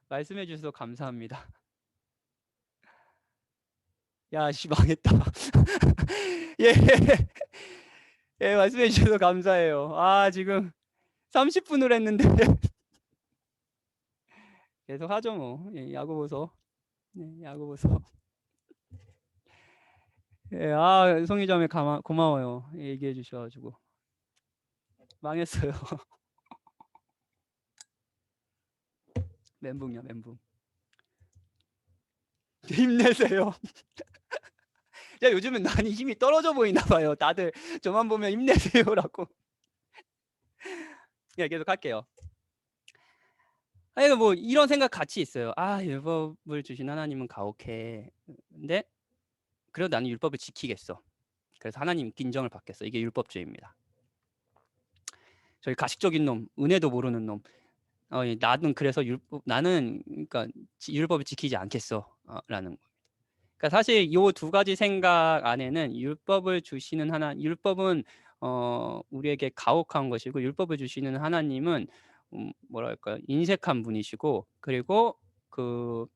말씀해 주셔서 감사합니다. 야, 씨, 망했다. 예. 예, 말씀해 주셔서 감사해요. 아, 지금 30분을 했는데. 계속 하죠, 뭐. 예, 야구 보소. 네, 야구 보소. 예, 아, 송이점에 고마워요. 예, 얘기해 주셔가지고. 망했어요. 멘붕이야, 멘붕. 힘내세요. 야, 요즘은 많이 힘이 떨어져 보이나 봐요. 다들 저만 보면 힘내세요라고. 예, 계속 할게요. 아니, 뭐 이런 생각 같이 있어요. 아, 율법을 주신 하나님은 가혹해. 근데 그래도 나는 율법을 지키겠어. 그래서 하나님 인정을 받겠어. 이게 율법주의입니다. 저희 가식적인 놈, 은혜도 모르는 놈. 나는 그래서 나는 그러니까 율법을 지키지 않겠어라는 거. 그러니까 사실 이 두 가지 생각 안에는 율법을 주시는 율법은 우리에게 가혹한 것이고, 율법을 주시는 하나님은 뭐랄까, 인색한 분이시고, 그리고 그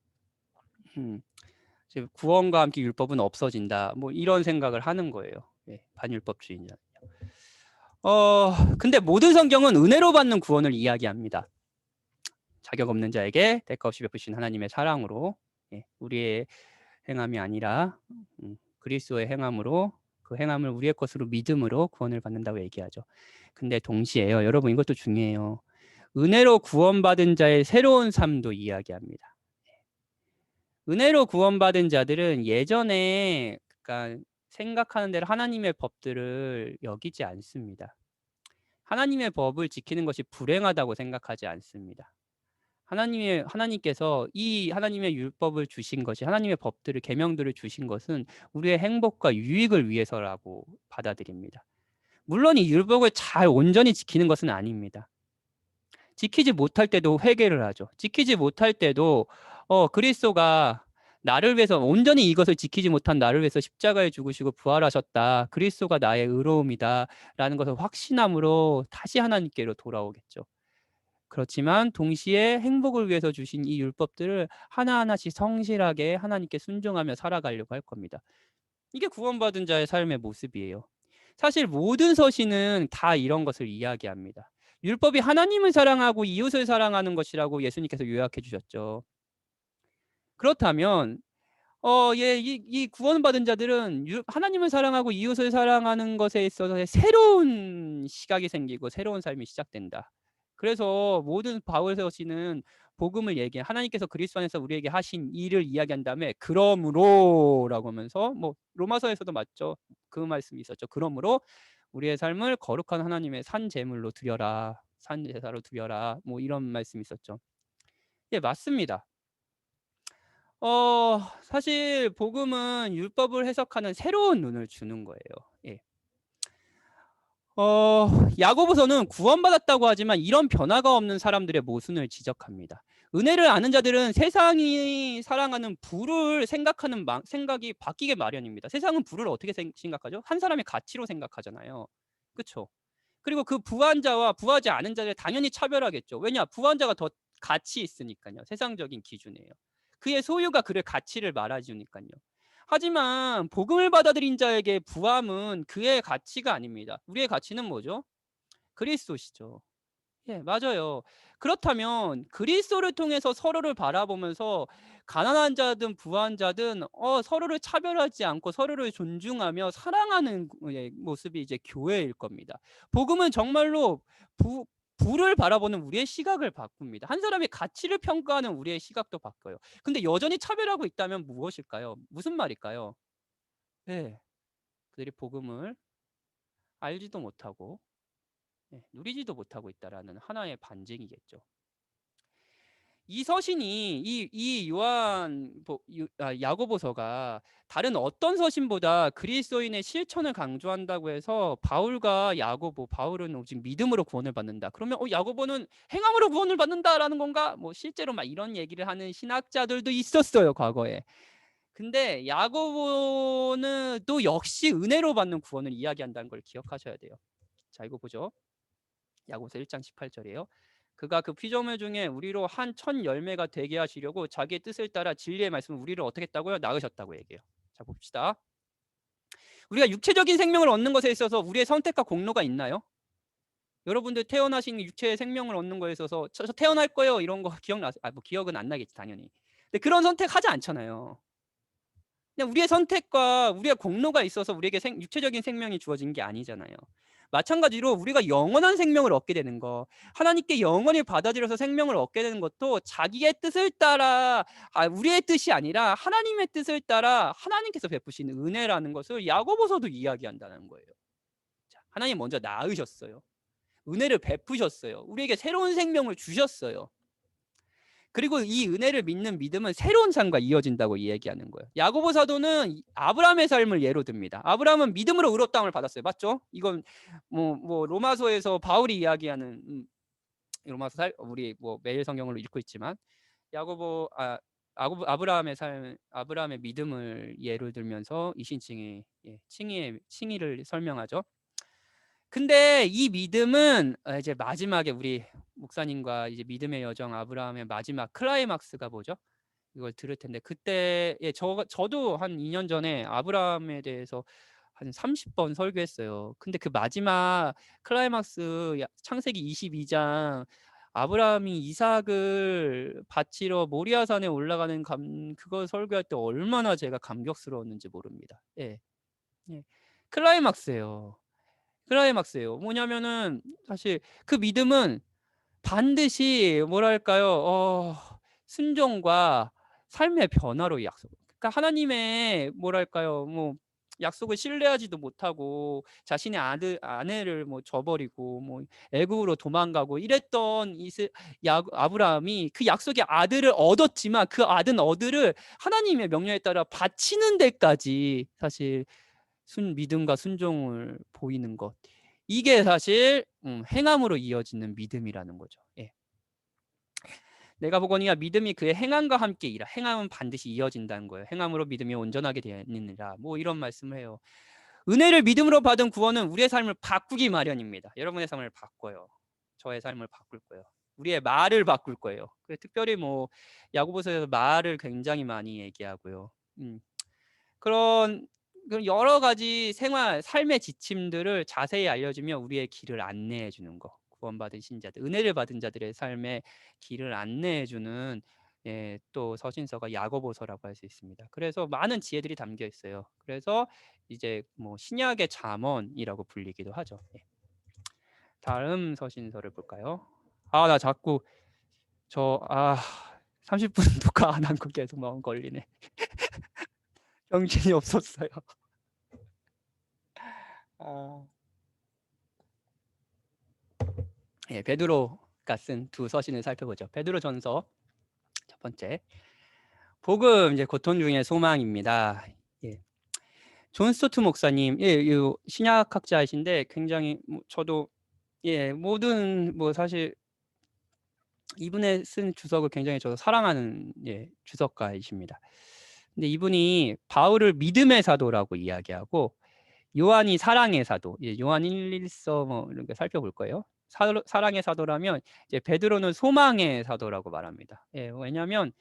구원과 함께 율법은 없어진다. 뭐 이런 생각을 하는 거예요. 예, 반율법주의자. 근데 모든 성경은 은혜로 받는 구원을 이야기합니다. 자격 없는 자에게 대가 없이 베푸신 하나님의 사랑으로, 예, 우리의 행함이 아니라 그리스도의 행함으로, 그 행함을 우리의 것으로 믿음으로 구원을 받는다고 얘기하죠. 근데 동시에요, 여러분, 이것도 중요해요. 은혜로 구원받은 자의 새로운 삶도 이야기합니다. 은혜로 구원받은 자들은 예전에, 그러니까 생각하는 대로 하나님의 법들을 여기지 않습니다. 하나님의 법을 지키는 것이 불행하다고 생각하지 않습니다. 하나님께서 이 하나님의 율법을 주신 것이, 하나님의 법들을, 계명들을 주신 것은 우리의 행복과 유익을 위해서라고 받아들입니다. 물론 이 율법을 잘 온전히 지키는 것은 아닙니다. 지키지 못할 때도 회개를 하죠. 지키지 못할 때도 그리스도가 나를 위해서, 온전히 이것을 지키지 못한 나를 위해서 십자가에 죽으시고 부활하셨다, 그리스도가 나의 의로움이다 라는 것을 확신함으로 다시 하나님께로 돌아오겠죠. 그렇지만 동시에 행복을 위해서 주신 이 율법들을 하나하나씩 성실하게 하나님께 순종하며 살아가려고 할 겁니다. 이게 구원받은 자의 삶의 모습이에요. 사실 모든 서신은 다 이런 것을 이야기합니다. 율법이 하나님을 사랑하고 이웃을 사랑하는 것이라고 예수님께서 요약해 주셨죠. 그렇다면 이 구원받은 자들은 하나님을 사랑하고 이웃을 사랑하는 것에 있어서 새로운 시각이 생기고 새로운 삶이 시작된다. 그래서 모든 바울 서신은 복음을 얘기해, 하나님께서 그리스도 안에서 우리에게 하신 일을 이야기한 다음에 그러므로라고 하면서, 뭐 로마서에서도 맞죠. 그 말씀이 있었죠. 그러므로 우리의 삶을 거룩한 하나님의 산 제물로 드려라, 산 제사로 드려라, 뭐 이런 말씀이 있었죠. 예, 맞습니다. 사실 복음은 율법을 해석하는 새로운 눈을 주는 거예요. 예. 야고보서는 구원받았다고 하지만 이런 변화가 없는 사람들의 모순을 지적합니다. 은혜를 아는 자들은 세상이 사랑하는 부를 생각이 바뀌게 마련입니다. 세상은 부를 어떻게 생각하죠? 한 사람의 가치로 생각하잖아요. 그렇죠? 그리고 그 부한 자와 부하지 않은 자를 당연히 차별하겠죠. 왜냐? 부한 자가 더 가치 있으니까요. 세상적인 기준이에요. 그의 소유가 그의 가치를 말해주니까요. 하지만 복음을 받아들인 자에게 부함은 그의 가치가 아닙니다. 우리의 가치는 뭐죠? 그리스도시죠. 예, 맞아요. 그렇다면 그리스도를 통해서 서로를 바라보면서 가난한 자든 부한 자든 서로를 차별하지 않고 서로를 존중하며 사랑하는 모습이 이제 교회일 겁니다. 복음은 정말로 부를 바라보는 우리의 시각을 바꿉니다. 한 사람의 가치를 평가하는 우리의 시각도 바뀌어요. 근데 여전히 차별하고 있다면 무엇일까요? 무슨 말일까요? 네, 그들이 복음을 알지도 못하고, 누리지도 못하고 있다라는 하나의 반증이겠죠. 이 서신이, 이 야고보서가 다른 어떤 서신보다 그리스도인의 실천을 강조한다고 해서 바울은 오직 믿음으로 구원을 받는다, 그러면 야고보는 행함으로 구원을 받는다라는 건가? 뭐 실제로 막 이런 얘기를 하는 신학자들도 있었어요, 과거에. 근데 야고보는 또 역시 은혜로 받는 구원을 이야기한다는 걸 기억하셔야 돼요. 자, 이거 보죠. 야고보서 1장 18절이에요. 그가 그 피조물 중에 우리로 한 천 열매가 되게 하시려고 자기의 뜻을 따라 진리의 말씀을 우리를 어떻게 했다고요? 낳으셨다고 얘기해요. 자 봅시다. 우리가 육체적인 생명을 얻는 것에 있어서 우리의 선택과 공로가 있나요? 여러분들 태어나신 육체의 생명을 얻는 거에 있어서 저 태어날 거예요 이런 거 기억나세요? 뭐 기억은 안 나겠지 당연히. 근데 그런 선택하지 않잖아요. 그냥 우리의 선택과 우리의 공로가 있어서 우리에게 육체적인 생명이 주어진 게 아니잖아요. 마찬가지로 우리가 영원한 생명을 얻게 되는 거, 하나님께 영원히 받아들여서 생명을 얻게 되는 것도 자기의 뜻을 따라, 우리의 뜻이 아니라 하나님의 뜻을 따라 하나님께서 베푸시는 은혜라는 것을 야고보서도 이야기한다는 거예요. 자, 하나님 먼저 낳으셨어요. 은혜를 베푸셨어요. 우리에게 새로운 생명을 주셨어요. 그리고 이 은혜를 믿는 믿음은 새로운 삶과 이어진다고 이야기하는 거예요. 야고보 사도는 아브라함의 삶을 예로 듭니다. 아브라함은 믿음으로 의롭다함을 받았어요. 맞죠? 이건 뭐 로마서에서 바울이 이야기하는 로마서 우리 뭐 매일 성경으로 읽고 있지만 야고보 아브라함의 삶, 아브라함의 믿음을 예로 들면서 이신칭의 칭의를 설명하죠. 근데 이 믿음은 이제 마지막에 우리 목사님과 이제 믿음의 여정 아브라함의 마지막 클라이막스가 뭐죠? 이걸 들을 텐데 그때 저도 한 2년 전에 아브라함에 대해서 한 30번 설교했어요. 근데 그 마지막 클라이막스 창세기 22장 아브라함이 이삭을 바치러 모리아산에 올라가는 그거 설교할 때 얼마나 제가 감격스러웠는지 모릅니다. 예. 예. 클라이막스예요. 클라이막스예요. 뭐냐면은 사실 그 믿음은 반드시 뭐랄까요? 순종과 삶의 변화로 약속. 그러니까 하나님의 뭐랄까요? 뭐 약속을 신뢰하지도 못하고 자신의 아내를 뭐 저버리고 뭐 애굽으로 도망가고 이랬던 아브라함이 그 약속의 아들을 얻었지만 그 아들을 하나님의 명령에 따라 바치는 데까지 사실 믿음과 순종을 보이는 것. 이게 사실 행함으로 이어지는 믿음이라는 거죠. 예. 내가 보거니와 믿음이 그의 행함과 함께 일하. 행함은 반드시 이어진다는 거예요. 행함으로 믿음이 온전하게 되느니라. 뭐 이런 말씀을 해요. 은혜를 믿음으로 받은 구원은 우리의 삶을 바꾸기 마련입니다. 여러분의 삶을 바꿔요. 저의 삶을 바꿀 거예요. 우리의 말을 바꿀 거예요. 특별히 뭐 야고보서에서 말을 굉장히 많이 얘기하고요. 그런 여러 가지 삶의 지침들을 자세히 알려주며 우리의 길을 안내해 주는 거. 구원받은 신자들, 은혜를 받은 자들의 삶의 길을 안내해 주는 또 서신서가 야고보서라고 할 수 있습니다. 그래서 많은 지혜들이 담겨 있어요. 그래서 이제 뭐 신약의 잠언이라고 불리기도 하죠. 다음 서신서를 볼까요? 나 자꾸 30분 녹화 안 한 거 계속 마음 걸리네. 정신이 없었어요. 베드로가 쓴 두 서신을 살펴보죠. 베드로전서 첫 번째, 복음 이제 고통 중의 소망입니다. 존 스토트 목사님, 신약학자이신데 굉장히 저도 모든 사실 이분의 쓴 주석을 굉장히 저도 사랑하는 주석가이십니다. 근데 이분이 바울을 믿음의 사도라고 이야기하고 요한이 사랑의 사도, 요한 1서 뭐 이런 거 살펴볼 거예요. 사랑의 사도라면 이제 베드로는 소망의 사도라고 말합니다. 왜냐하면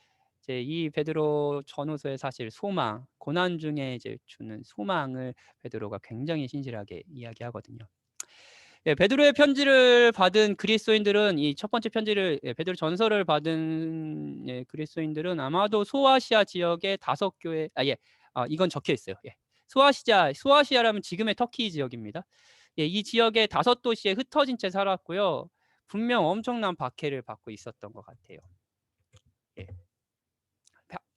이제 이 베드로 전후서의 사실 소망, 고난 중에 이제 주는 소망을 베드로가 굉장히 신실하게 이야기하거든요. 베드로의 편지를 받은 그리스도인들은 이 첫 번째 편지를 베드로 전서를 받은 그리스도인들은 아마도 소아시아 지역의 5교회 이건 적혀 있어요. 소아시아라면 지금의 터키 지역입니다. 이 지역의 5도시에 흩어진 채 살았고요. 분명 엄청난 박해를 받고 있었던 것 같아요.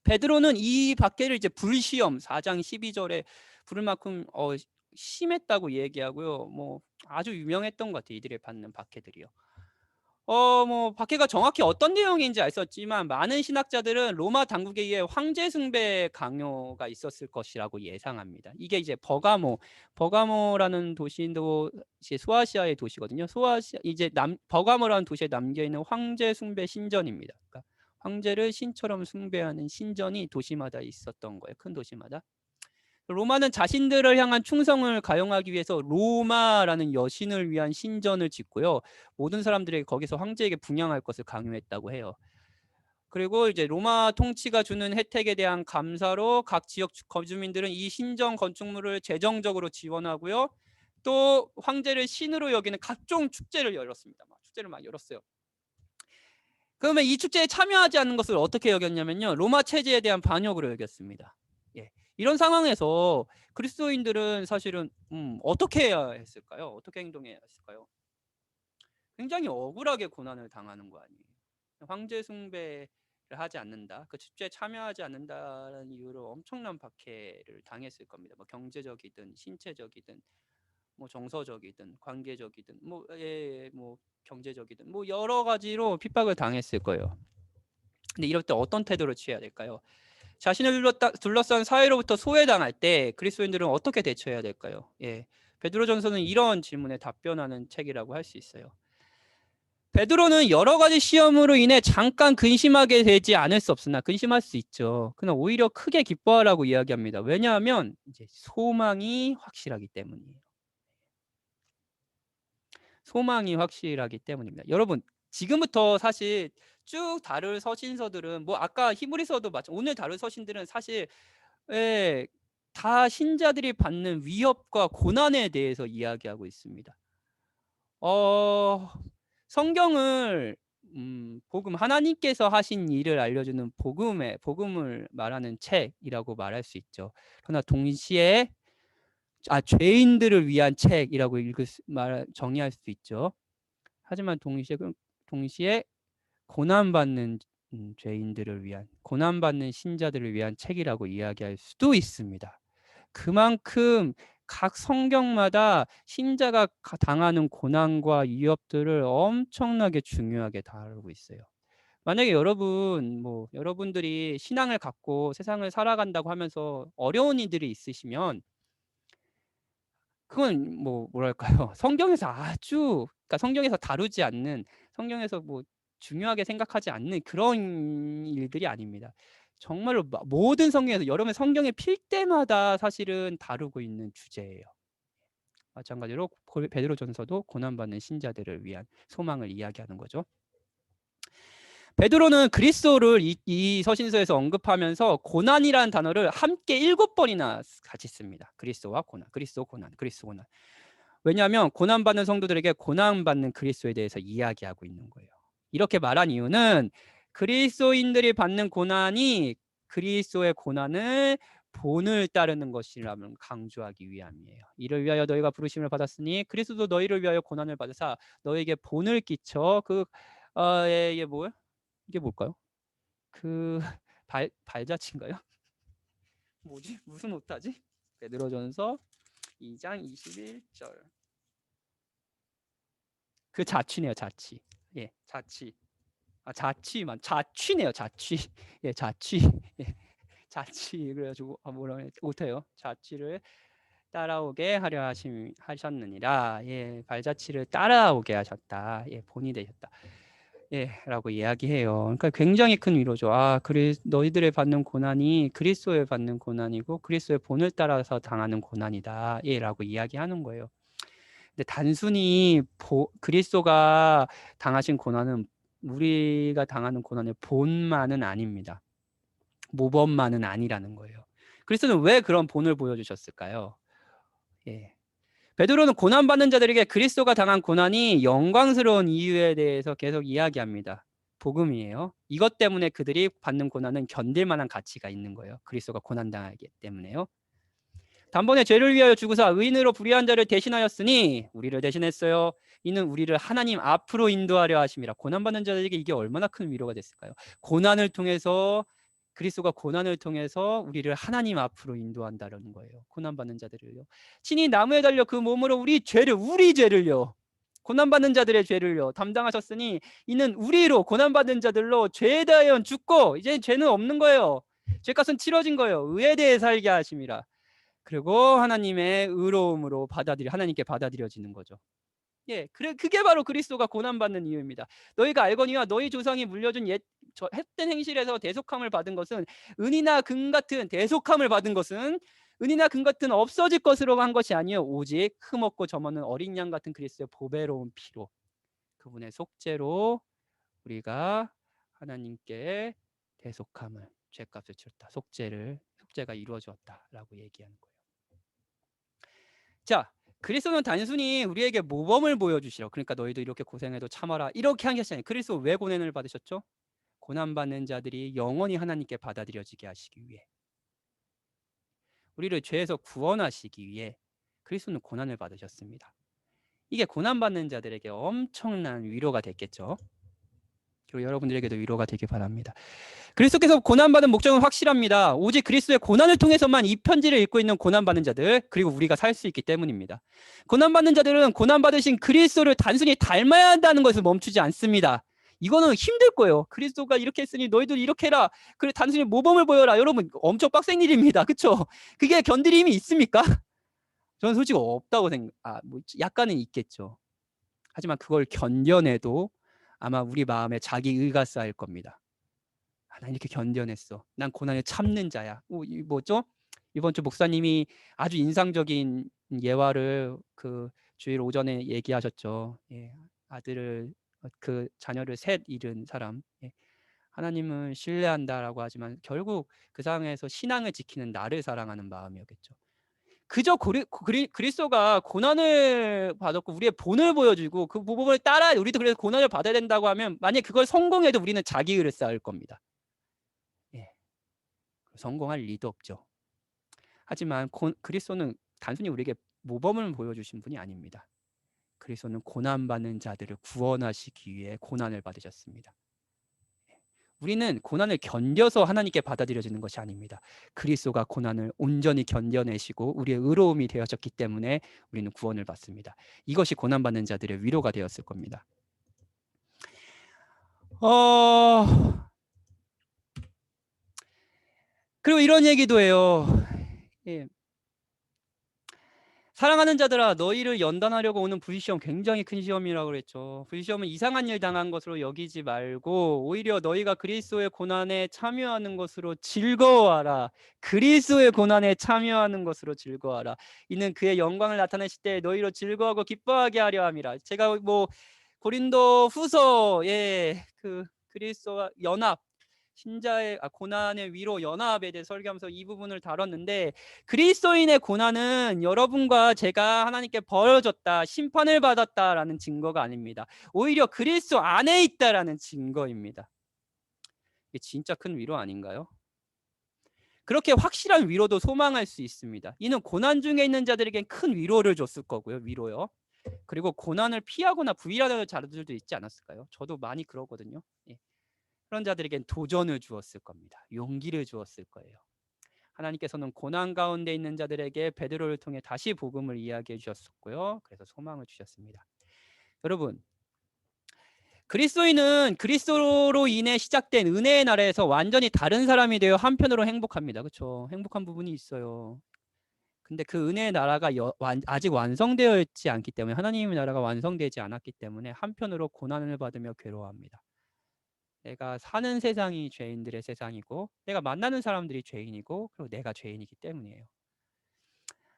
베드로는 이 박해를 이제 불시험 4장 12절에 부를 만큼 심했다고 얘기하고요. 뭐 아주 유명했던 것 같아요. 이들이 받는 박해들이요. 뭐 박해가 정확히 어떤 내용인지 알 수 없지만 많은 신학자들은 로마 당국에 의해 황제 숭배 강요가 있었을 것이라고 예상합니다. 이게 이제 버가모라는 도시도 이제 소아시아의 도시거든요. 버가모라는 도시에 남겨 있는 황제 숭배 신전입니다. 그러니까 황제를 신처럼 숭배하는 신전이 도시마다 있었던 거예요. 큰 도시마다. 로마는 자신들을 향한 충성을 가용하기 위해서 로마라는 여신을 위한 신전을 짓고요. 모든 사람들에게 거기서 황제에게 분양할 것을 강요했다고 해요. 그리고 이제 로마 통치가 주는 혜택에 대한 감사로 각 지역 거주민들은 이 신전 건축물을 재정적으로 지원하고요. 또 황제를 신으로 여기는 각종 축제를 열었습니다. 축제를 막 열었어요. 그러면 이 축제에 참여하지 않는 것을 어떻게 여겼냐면요. 로마 체제에 대한 반역으로 여겼습니다. 예. 이런 상황에서 그리스도인들은 사실은 어떻게 해야 했을까요? 어떻게 행동해야 했을까요? 굉장히 억울하게 고난을 당하는 거 아니에요. 황제 숭배를 하지 않는다, 그 축제에 참여하지 않는다는 이유로 엄청난 박해를 당했을 겁니다. 뭐 경제적이든 신체적이든 뭐 정서적이든 관계적이든 뭐 경제적이든 뭐 여러 가지로 핍박을 당했을 거예요. 근데 이럴 때 어떤 태도를 취해야 될까요? 자신을 둘러싼 사회로부터 소외당할 때 그리스도인들은 어떻게 대처해야 될까요? 예, 베드로전서는 이런 질문에 답변하는 책이라고 할 수 있어요. 베드로는 여러 가지 시험으로 인해 잠깐 근심하게 되지 않을 수 없으나 근심할 수 있죠. 그러나 오히려 크게 기뻐하라고 이야기합니다. 왜냐하면 이제 소망이 확실하기 때문이에요. 소망이 확실하기 때문입니다. 여러분, 지금부터 사실 쭉 다룰 서신서들은 뭐 아까 히브리서도 오늘 다룰 서신들은 사실 다 신자들이 받는 위협과 고난에 대해서 이야기하고 있습니다. 성경을 복음, 하나님께서 하신 일을 알려주는 복음을 말하는 책이라고 말할 수 있죠. 그러나 동시에 죄인들을 위한 책이라고 정의할 수 있죠. 하지만 동시에 고난받는 죄인들을 위한, 고난받는 신자들을 위한 책이라고 이야기할 수도 있습니다. 그만큼 각 성경마다 신자가 당하는 고난과 위협들을 엄청나게 중요하게 다루고 있어요. 만약에 여러분들이 신앙을 갖고 세상을 살아간다고 하면서 어려운 일들이 있으시면 그건 뭐랄까요? 그러니까 성경에서 다루지 않는, 성경에서 중요하게 생각하지 않는 그런 일들이 아닙니다. 정말로 모든 성경에서 여러분 성경에 필 때마다 사실은 다루고 있는 주제예요. 마찬가지로 베드로전서도 고난받는 신자들을 위한 소망을 이야기하는 거죠. 베드로는 그리스도를 이 서신서에서 언급하면서 고난이라는 단어를 함께 7번이나 같이 씁니다. 그리스도와 고난, 그리스도 고난, 그리스도 고난. 왜냐하면 고난받는 성도들에게 고난받는 그리스도에 대해서 이야기하고 있는 거예요. 이렇게 말한 이유는 그리스도인들이 받는 고난이 그리스도의 고난을 본을 따르는 것이라면 강조하기 위함이에요. 이를 위하여 너희가 부르심을 받았으니 그리스도도 너희를 위하여 고난을 받으사 너희에게 본을 끼쳐 이게 뭘까요? 그 발자취인가요? 무슨 오타지? 베드로전서 2장 21절. 그 자취네요, 자취. 예, 자취. 자취네요, 자취. 예, 자취. 예, 자취. 그래가지고 오타요. 자취를 따라오게 하려 하셨느니라. 예, 발자취를 따라오게 하셨다. 예, 본이 되셨다. 예, 라고 이야기해요. 그러니까 굉장히 큰 위로죠. 너희들의 받는 고난이 그리스도의 받는 고난이고 그리스도의 본을 따라서 당하는 고난이다. 예, 라고 이야기하는 거예요. 근데 단순히 그리스도가 당하신 고난은 우리가 당하는 고난의 본만은 아닙니다. 모범만은 아니라는 거예요. 그리스도는 왜 그런 본을 보여주셨을까요? 예. 베드로는 고난받는 자들에게 그리스도가 당한 고난이 영광스러운 이유에 대해서 계속 이야기합니다. 복음이에요. 이것 때문에 그들이 받는 고난은 견딜 만한 가치가 있는 거예요. 그리스도가 고난당하기 때문에요. 단번에 죄를 위하여 죽으사 의인으로 불의한 자를 대신하였으니 우리를 대신했어요. 이는 우리를 하나님 앞으로 인도하려 하심이라. 고난받는 자들에게 이게 얼마나 큰 위로가 됐을까요? 그리스도가 고난을 통해서 우리를 하나님 앞으로 인도한다는 거예요. 고난받는 자들을요. 친히 나무에 달려 그 몸으로 우리 죄를요, 고난받는 자들의 죄를요 담당하셨으니 이는 우리로 고난받는 자들로 죄에 대하여 죽고 이제 죄는 없는 거예요. 죄값은 치러진 거예요. 의에 대해 살게 하심이라. 그리고 하나님의 의로움으로 하나님께 받아들여지는 거죠. 예, 그게 바로 그리스도가 고난받는 이유입니다. 너희가 알거니와 너희 조상이 물려준 헛된 행실에서 대속함을 받은 것은 은이나 금 같은 대속함을 받은 것은 은이나 금 같은 없어질 것으로 한 것이 아니요 오직 흠없고 점없는 어린 양 같은 그리스도의 보배로운 피로 그분의 속죄로 우리가 하나님께 대속함을 죄값을 치렀다. 속죄가 이루어졌다라고 얘기하는 거예요. 자, 그리스도는 단순히 우리에게 모범을 보여주시러 그러니까 너희도 이렇게 고생해도 참아라 이렇게 한 것이 아니에요. 그리스도 왜 고난을 받으셨죠? 고난받는 자들이 영원히 하나님께 받아들여지게 하시기 위해 우리를 죄에서 구원하시기 위해 그리스도는 고난을 받으셨습니다. 이게 고난받는 자들에게 엄청난 위로가 됐겠죠. 그리고 여러분들에게도 위로가 되길 바랍니다. 그리스도께서 고난받은 목적은 확실합니다. 오직 그리스도의 고난을 통해서만 이 편지를 읽고 있는 고난받는 자들 그리고 우리가 살 수 있기 때문입니다. 고난받는 자들은 고난받으신 그리스도를 단순히 닮아야 한다는 것을 멈추지 않습니다. 이거는 힘들 거예요. 그리스도가 이렇게 했으니 너희들 이렇게 해라. 그래 단순히 모범을 보여라. 여러분 엄청 빡센 일입니다. 그렇죠? 그게 견딜 힘이 있습니까? 저는 솔직히 없다고 뭐 약간은 있겠죠. 하지만 그걸 견뎌내도 아마 우리 마음에 자기 의가 쌓일 겁니다. 난 이렇게 견뎌냈어. 난 고난을 참는 자야. 뭐죠? 이번 주 목사님이 아주 인상적인 예화를 그 주일 오전에 얘기하셨죠. 예, 아들을 그 자녀를 셋 잃은 사람. 예, 하나님을 신뢰한다라고 하지만 결국 그 상황에서 신앙을 지키는 나를 사랑하는 마음이었겠죠. 그저 그리스도가 고난을 받았고 우리의 본을 보여주고 그 부분을 따라 우리도 그래서 고난을 받아야 된다고 하면 만약 그걸 성공해도 우리는 자기 의를 쌓을 겁니다. 예, 성공할 리도 없죠. 하지만 그리스도는 단순히 우리에게 모범을 보여주신 분이 아닙니다. 그리스도는 고난받는 자들을 구원하시기 위해 고난을 받으셨습니다. 우리는 고난을 견뎌서 하나님께 받아들여지는 것이 아닙니다. 그리스도가 고난을 온전히 견뎌내시고 우리의 의로움이 되어졌기 때문에 우리는 구원을 받습니다. 이것이 고난받는 자들의 위로가 되었을 겁니다. 그리고 이런 얘기도 해요. 예. 사랑하는 자들아 너희를 연단하려고 오는 불시험 굉장히 큰 시험이라고 그랬죠. 불시험은 이상한 일 당한 것으로 여기지 말고 오히려 너희가 그리스도의 고난에 참여하는 것으로 즐거워하라. 그리스도의 고난에 참여하는 것으로 즐거워하라. 이는 그의 영광을 나타내실 때 너희로 즐거워하고 기뻐하게 하려 함이라. 제가 뭐 고린도 후서에 그 그리스도와 연합 신자의 고난의 위로 연합에 대해 설교하면서 이 부분을 다뤘는데 그리스도인의 고난은 여러분과 제가 하나님께 벌어졌다 심판을 받았다라는 증거가 아닙니다. 오히려 그리스도 안에 있다라는 증거입니다. 이게 진짜 큰 위로 아닌가요? 그렇게 확실한 위로도 소망할 수 있습니다. 이는 고난 중에 있는 자들에겐 큰 위로를 줬을 거고요. 위로요. 그리고 고난을 피하거나 부인하는 자들도 있지 않았을까요? 저도 많이 그러거든요. 예. 그런 자들에겐 도전을 주었을 겁니다. 용기를 주었을 거예요. 하나님께서는 고난 가운데 있는 자들에게 베드로를 통해 다시 복음을 이야기해 주셨고요. 그래서 소망을 주셨습니다. 여러분, 그리스도인은 그리스도로 인해 시작된 은혜의 나라에서 완전히 다른 사람이 되어 한편으로 행복합니다. 그렇죠? 행복한 부분이 있어요. 근데 그 은혜의 나라가 아직 완성되어 있지 않기 때문에 하나님의 나라가 완성되지 않았기 때문에 한편으로 고난을 받으며 괴로워합니다. 내가 사는 세상이 죄인들의 세상이고 내가 만나는 사람들이 죄인이고 그리고 내가 죄인이기 때문이에요.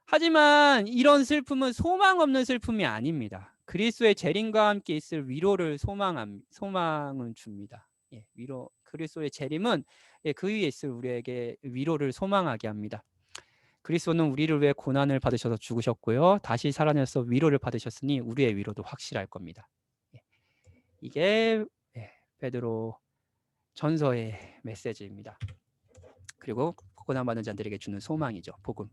하지만 이런 슬픔은 소망 없는 슬픔이 아닙니다. 그리스도의 재림과 함께 있을 위로를 소망은 줍니다. 예, 위로 그리스도의 재림은 그 위에 있을 우리에게 위로를 소망하게 합니다. 그리스도는 우리를 위해 고난을 받으셔서 죽으셨고요. 다시 살아내서 위로를 받으셨으니 우리의 위로도 확실할 겁니다. 예, 이게 베드로 전서의 메시지입니다. 그리고 고난받는 자들에게 주는 소망이죠. 복음.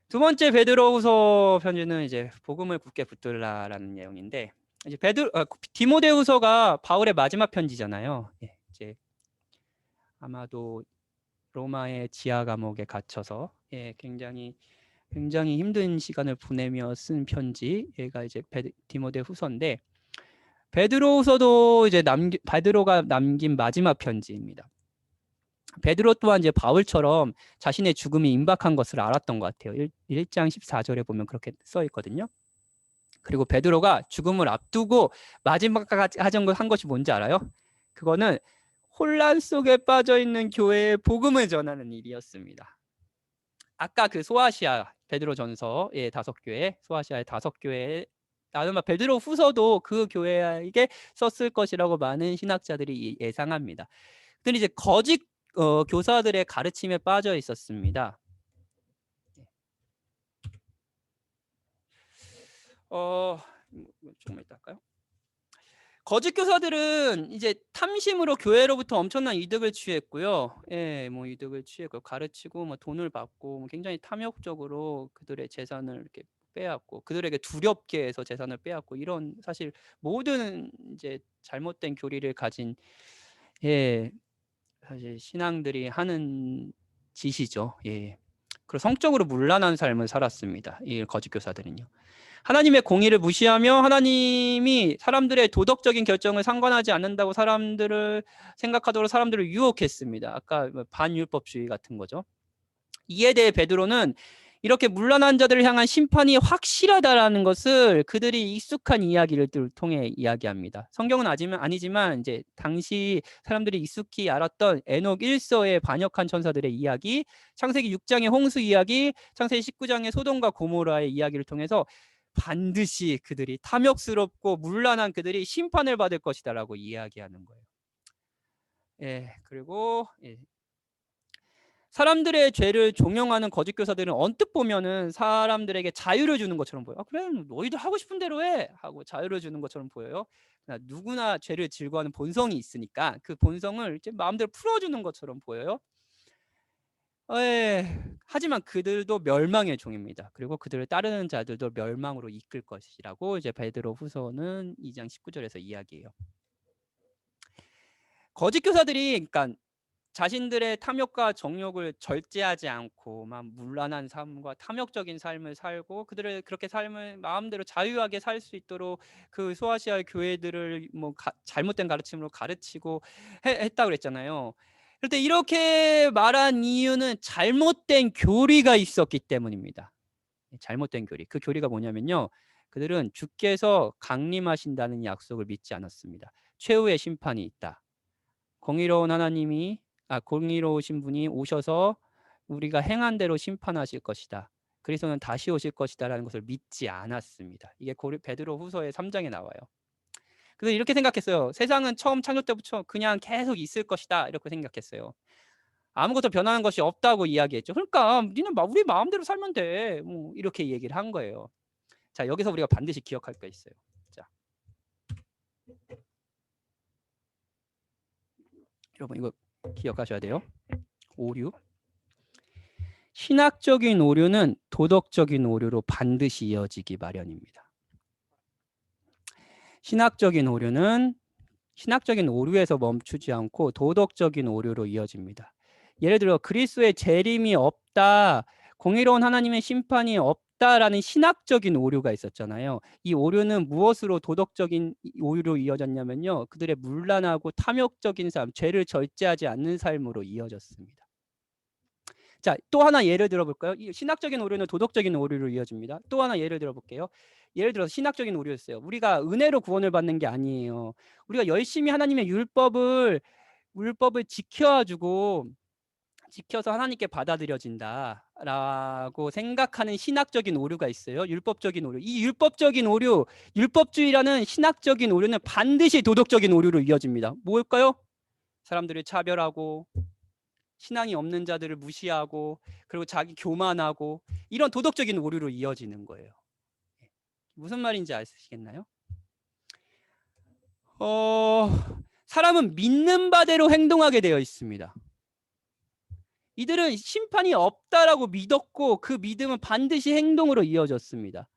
두 번째 베드로후서 편지는 이제 복음을 굳게 붙들라라는 내용인데 이제 디모데후서가 바울의 마지막 편지잖아요. 예, 이제 아마도 로마의 지하 감옥에 갇혀서 굉장히 힘든 시간을 보내며 쓴 편지. 얘가 이제 디모데후서인데 베드로후서도 이제 베드로가 남긴 마지막 편지입니다. 베드로 또한 이제 바울처럼 자신의 죽음이 임박한 것을 알았던 것 같아요. 1장 14절에 보면 그렇게 써 있거든요. 그리고 베드로가 죽음을 앞두고 마지막까지 한 것이 뭔지 알아요? 그거는 혼란 속에 빠져 있는 교회에 복음을 전하는 일이었습니다. 아까 그 소아시아 베드로전서 5교회, 소아시아의 5교회, 아마 베드로 후서도 그 교회에게 썼을 것이라고 많은 신학자들이 예상합니다. 근데 이제 거짓 교사들의 가르침에 빠져 있었습니다. 조금 이따 할까요? 거짓 교사들은 이제 탐심으로 교회로부터 엄청난 이득을 취했고요. 뭐 이득을 취했고 가르치고 뭐 돈을 받고 굉장히 탐욕적으로 그들의 재산을 이렇게 빼앗고 그들에게 두렵게 해서 재산을 빼앗고 이런 사실 모든 이제 잘못된 교리를 가진 사실 신앙들이 하는 짓이죠. 그리고 성적으로 문란한 삶을 살았습니다. 이 거짓 교사들은요. 하나님의 공의를 무시하며 하나님이 사람들의 도덕적인 결정을 상관하지 않는다고 사람들을 생각하도록 사람들을 유혹했습니다. 아까 반율법주의 같은 거죠. 이에 대해 베드로는 이렇게 문란한 자들을 향한 심판이 확실하다라는 것을 그들이 익숙한 이야기를 통해 이야기합니다. 성경은 아니지만 이제 당시 사람들이 익숙히 알았던 에녹 1서의 반역한 천사들의 이야기, 창세기 6장의 홍수 이야기, 창세기 19장의 소돔과 고모라의 이야기를 통해서 반드시 그들이 탐욕스럽고 문란한 그들이 심판을 받을 것이다라고 이야기하는 거예요. 그리고 사람들의 죄를 종용하는 거짓 교사들은 언뜻 보면은 사람들에게 자유를 주는 것처럼 보여요. 그래, 너희들 하고 싶은 대로 해 하고 자유를 주는 것처럼 보여요. 누구나 죄를 즐거워하는 본성이 있으니까 그 본성을 이제 마음대로 풀어주는 것처럼 보여요. 하지만 그들도 멸망의 종입니다. 그리고 그들을 따르는 자들도 멸망으로 이끌 것이라고 이제 베드로 후서는 2장 19절에서 이야기해요. 거짓 교사들이 그러니까 자신들의 탐욕과 정욕을 절제하지 않고 막 문란한 삶과 탐욕적인 삶을 살고 그들을 그렇게 삶을 마음대로 자유하게 살 수 있도록 그 소아시아 교회들을 뭐 잘못된 가르침으로 가르치고 했다고 그랬잖아요. 그런데 이렇게 말한 이유는 잘못된 교리가 있었기 때문입니다. 잘못된 교리. 그 교리가 뭐냐면요. 그들은 주께서 강림하신다는 약속을 믿지 않았습니다. 최후의 심판이 있다. 공의로우신 분이 오셔서 우리가 행한 대로 심판하실 것이다. 그리스도는 다시 오실 것이다라는 것을 믿지 않았습니다. 이게 베드로 후서의 3장에 나와요. 그래서 이렇게 생각했어요. 세상은 처음 창조 때부터 그냥 계속 있을 것이다 이렇게 생각했어요. 아무것도 변하는 것이 없다고 이야기했죠. 그러니까 니는 우리 마음대로 살면 돼. 뭐 이렇게 얘기를 한 거예요. 자, 여기서 우리가 반드시 기억할 게 있어요. 자, 여러분 이거 기억하셔야 돼요. 오류. 신학적인 오류는 도덕적인 오류로 반드시 이어지기 마련입니다. 신학적인 오류에서 멈추지 않고 도덕적인 오류로 이어집니다. 예를 들어 그리스도의 재림이 없다, 공의로운 하나님의 심판이 없다라는 신학적인 오류가 있었잖아요. 이 오류는 무엇으로 도덕적인 오류로 이어졌냐면요. 그들의 문란하고 탐욕적인 삶, 죄를 절제하지 않는 삶으로 이어졌습니다. 자, 또 하나 예를 들어볼까요? 이 신학적인 오류는 도덕적인 오류로 이어집니다. 또 하나 예를 들어볼게요. 예를 들어서 신학적인 오류였어요. 우리가 은혜로 구원을 받는 게 아니에요. 우리가 열심히 하나님의 율법을 지켜서 하나님께 받아들여진다라고 생각하는 신학적인 오류가 있어요. 율법적인 오류. 이 율법적인 오류, 율법주의라는 신학적인 오류는 반드시 도덕적인 오류로 이어집니다. 뭘까요? 사람들을 차별하고 신앙이 없는 자들을 무시하고 그리고 자기 교만하고 이런 도덕적인 오류로 이어지는 거예요. 무슨 말인지 아시겠나요? 사람은 믿는 바대로 행동하게 되어 있습니다. 이들은 심판이 없다라고 믿었고 그 믿음은 반드시 행동으로 이어졌습니다.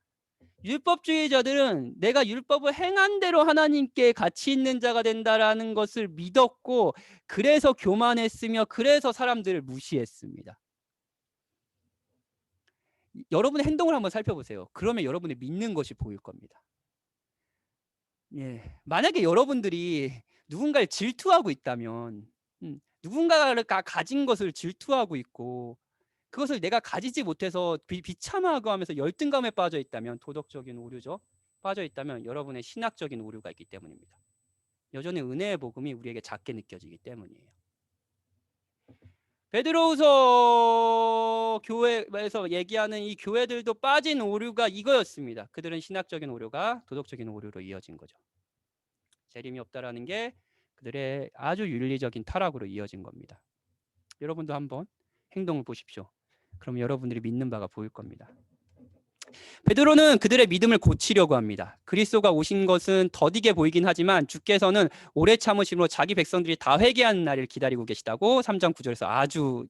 율법주의자들은 내가 율법을 행한 대로 하나님께 가치 있는 자가 된다라는 것을 믿었고 그래서 교만했으며 그래서 사람들을 무시했습니다. 여러분의 행동을 한번 살펴보세요. 그러면 여러분이 믿는 것이 보일 겁니다. 만약에 여러분들이 누군가를 질투하고 있다면 누군가가 가진 것을 질투하고 있고 그것을 내가 가지지 못해서 비참하고 하면서 열등감에 빠져 있다면 도덕적인 오류죠. 빠져 있다면 여러분의 신학적인 오류가 있기 때문입니다. 여전히 은혜의 복음이 우리에게 작게 느껴지기 때문이에요. 베드로후서 교회에서 얘기하는 이 교회들도 빠진 오류가 이거였습니다. 그들은 신학적인 오류가 도덕적인 오류로 이어진 거죠. 재림이 없다라는 게 그들의 아주 윤리적인 타락으로 이어진 겁니다. 여러분도 한번 행동을 보십시오. 그럼 여러분들이 믿는 바가 보일 겁니다. 베드로는 그들의 믿음을 고치려고 합니다. 그리스도가 오신 것은 더디게 보이긴 하지만 주께서는 오래 참으심으로 자기 백성들이 다 회개하는 날을 기다리고 계시다고 3장 9절에서 아주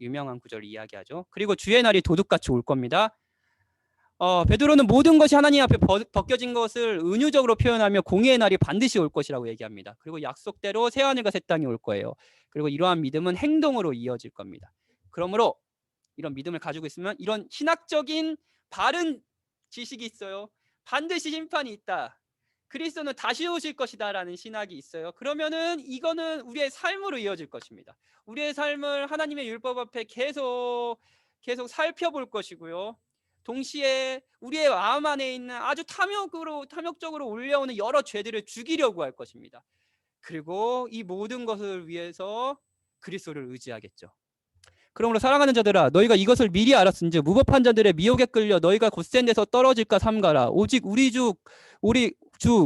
유명한 구절을 이야기하죠. 그리고 주의 날이 도둑같이 올 겁니다. 베드로는 모든 것이 하나님 앞에 벗겨진 것을 은유적으로 표현하며 공의의 날이 반드시 올 것이라고 얘기합니다. 그리고 약속대로 새하늘과 새 땅이 올 거예요. 그리고 이러한 믿음은 행동으로 이어질 겁니다. 그러므로 이런 믿음을 가지고 있으면 이런 신학적인 바른 지식이 있어요. 반드시 심판이 있다. 그리스도는 다시 오실 것이다 라는 신학이 있어요. 그러면은 이거는 우리의 삶으로 이어질 것입니다. 우리의 삶을 하나님의 율법 앞에 계속 살펴볼 것이고요. 동시에 우리의 마음 안에 있는 아주 탐욕적으로 올려오는 여러 죄들을 죽이려고 할 것입니다. 그리고 이 모든 것을 위해서 그리스도를 의지하겠죠. 그러므로 사랑하는 자들아, 너희가 이것을 미리 알았은즉 무법한 자들의 미혹에 끌려 너희가 곧센 데서 떨어질까 삼가라. 오직 우리 주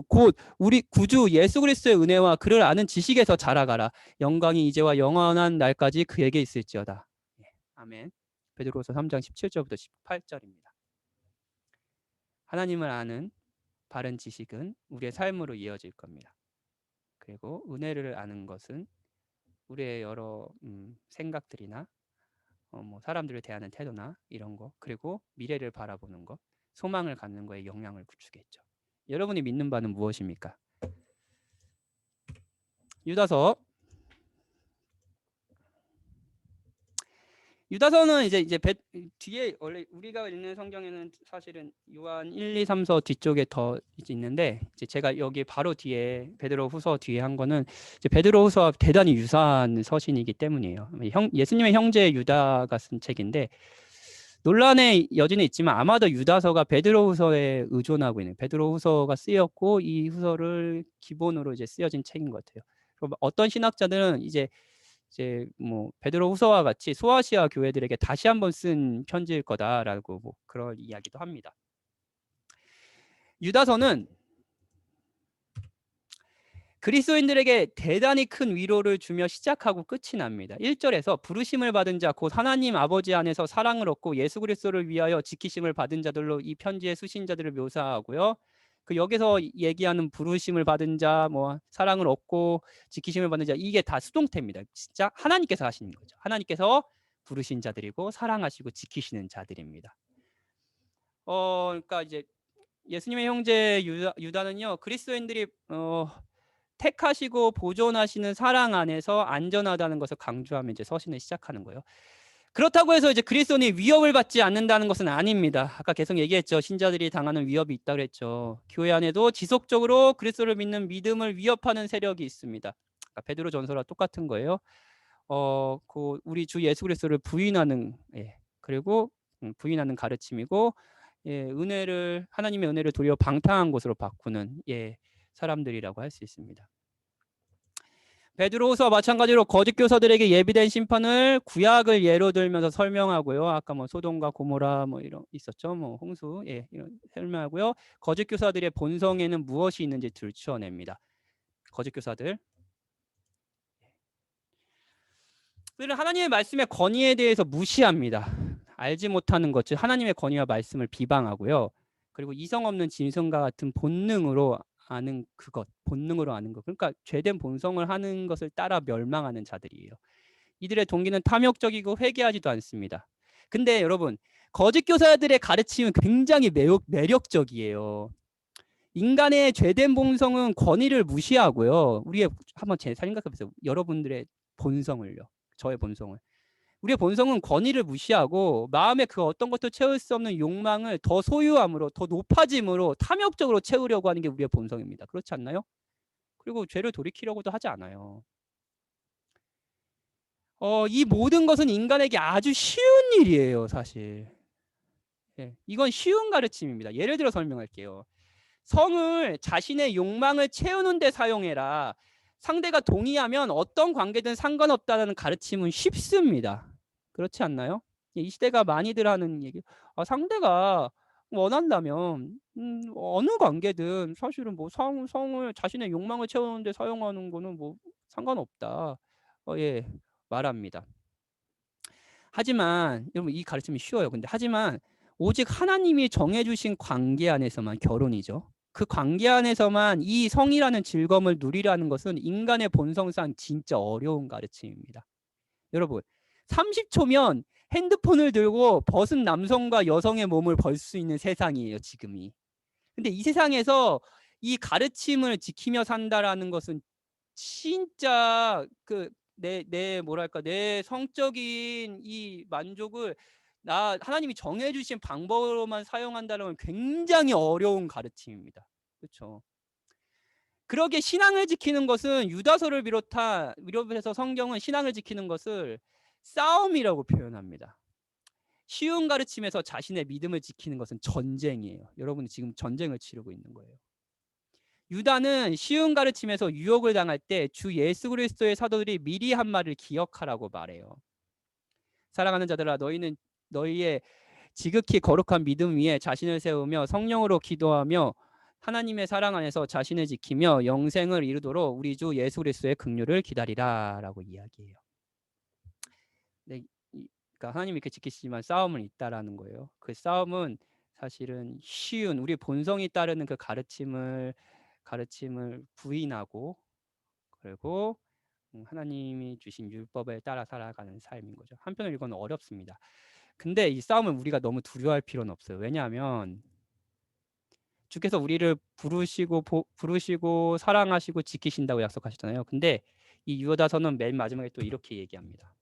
곧 우리 구주 예수 그리스도의 은혜와 그를 아는 지식에서 자라가라. 영광이 이제와 영원한 날까지 그에게 있을지어다. 아멘. 베드로후서 3장 17절부터 18절입니다. 하나님을 아는 바른 지식은 우리의 삶으로 이어질 겁니다. 그리고 은혜를 아는 것은 우리의 여러 생각들이나 사람들을 대하는 태도나 이런 거, 그리고 미래를 바라보는 것, 소망을 갖는 거에 영향을 주겠죠. 여러분이 믿는 바는 무엇입니까? 유다서는 이제 뒤에 원래 우리가 읽는 성경에는 사실은 요한 1, 2, 3서 뒤쪽에 더 있는데 이제 제가 여기 바로 뒤에 베드로후서 뒤에 한 거는 이제 베드로후서와 대단히 유사한 서신이기 때문이에요. 예수님의 형제 유다가 쓴 책인데 논란의 여지는 있지만 아마도 유다서가 베드로후서에 의존하고 있는 베드로후서가 쓰였고 이 후서를 기본으로 이제 쓰여진 책인 것 같아요. 어떤 신학자들은 이제 베드로후서와 같이 소아시아 교회들에게 다시 한번 쓴 편지일 거다라고 그런 이야기도 합니다. 유다서는 그리스도인들에게 대단히 큰 위로를 주며 시작하고 끝이 납니다. 1절에서 부르심을 받은 자 곧 하나님 아버지 안에서 사랑을 얻고 예수 그리스도를 위하여 지키심을 받은 자들로 이 편지의 수신자들을 묘사하고요. 그 여기서 얘기하는 부르심을 받은 자, 사랑을 얻고 지키심을 받는 자, 이게 다 수동태입니다. 진짜 하나님께서 하시는 거죠. 하나님께서 부르신 자들이고 사랑하시고 지키시는 자들입니다. 그러니까 이제 예수님의 형제 유다는요, 그리스도인들이 택하시고 보존하시는 사랑 안에서 안전하다는 것을 강조하며 이제 서신을 시작하는 거예요. 그렇다고 해서 이제 그리스도인이 위협을 받지 않는다는 것은 아닙니다. 아까 계속 얘기했죠. 신자들이 당하는 위협이 있다고 했죠. 교회 안에도 지속적으로 그리스도를 믿는 믿음을 위협하는 세력이 있습니다. 베드로 전서와 똑같은 거예요. 우리 주 예수 그리스도를 부인하는, 그리고 부인하는 가르침이고, 하나님의 은혜를 도리어 방탕한 것으로 바꾸는 사람들이라고 할 수 있습니다. 베드로후서 마찬가지로 거짓 교사들에게 예비된 심판을 구약을 예로 들면서 설명하고요. 아까 소돔과 고모라 이런 있었죠. 홍수 이런 설명하고요. 거짓 교사들의 본성에는 무엇이 있는지 들추어냅니다. 거짓 교사들. 그들은 하나님의 말씀의 권위에 대해서 무시합니다. 알지 못하는 것, 즉 하나님의 권위와 말씀을 비방하고요. 그리고 이성 없는 짐승과 같은 본능으로 아는 것. 그러니까 죄된 본성을 하는 것을 따라 멸망하는 자들이에요. 이들의 동기는 탐욕적이고 회개하지도 않습니다. 근데 여러분, 거짓 교사들의 가르침은 굉장히 매력적이에요. 인간의 죄된 본성은 권위를 무시하고요. 우리의 한번 제 생각해보세요. 여러분들의 본성을요. 저의 본성을. 우리의 본성은 권위를 무시하고 마음에 그 어떤 것도 채울 수 없는 욕망을 더 소유함으로, 더 높아짐으로 탐욕적으로 채우려고 하는 게 우리의 본성입니다. 그렇지 않나요? 그리고 죄를 돌이키려고도 하지 않아요. 이 모든 것은 인간에게 아주 쉬운 일이에요, 사실. 이건 쉬운 가르침입니다. 예를 들어 설명할게요. 성을 자신의 욕망을 채우는 데 사용해라. 상대가 동의하면 어떤 관계든 상관없다는 가르침은 쉽습니다. 그렇지 않나요? 이 시대가 많이들 하는 얘기. 상대가 원한다면 어느 관계든 사실은 뭐 성을 자신의 욕망을 채우는데 사용하는 거는 뭐 상관없다. 예, 말합니다. 하지만 여러분 이 가르침이 쉬워요. 근데 하지만 오직 하나님이 정해주신 관계 안에서만 결혼이죠. 그 관계 안에서만 이 성이라는 즐거움을 누리라는 것은 인간의 본성상 진짜 어려운 가르침입니다. 여러분 30초면 핸드폰을 들고 벗은 남성과 여성의 몸을 벌 수 있는 세상이에요 지금이. 근데 이 세상에서 이 가르침을 지키며 산다라는 것은 진짜 내 뭐랄까 내 성적인 이 만족을 하나님이 정해주신 방법으로만 사용한다는 건 굉장히 어려운 가르침입니다. 그렇죠? 그러게 신앙을 지키는 것은 유다서를 비롯해서 성경은 신앙을 지키는 것을 싸움이라고 표현합니다. 쉬운 가르침에서 자신의 믿음을 지키는 것은 전쟁이에요. 여러분은 지금 전쟁을 치르고 있는 거예요. 유다는 쉬운 가르침에서 유혹을 당할 때 주 예수 그리스도의 사도들이 미리 한 말을 기억하라고 말해요. 사랑하는 자들아 너희는 너희의 지극히 거룩한 믿음 위에 자신을 세우며 성령으로 기도하며 하나님의 사랑 안에서 자신을 지키며 영생을 이루도록 우리 주 예수 그리스도의 긍휼을 기다리라라고 이야기해요. 네, 그러니까 하나님이 이렇게 지키시지만 싸움은 있다라는 거예요. 그 싸움은 사실은 쉬운 우리 본성이 따르는 그 가르침을 부인하고 그리고 하나님이 주신 율법에 따라 살아가는 삶인 거죠. 한편으로 이건 어렵습니다. 근데 이 싸움을 우리가 너무 두려워할 필요는 없어요. 왜냐하면 주께서 우리를 부르시고 사랑하시고 지키신다고 약속하셨잖아요. 근데 이 유다서는 맨 마지막에 또 이렇게 얘기합니다.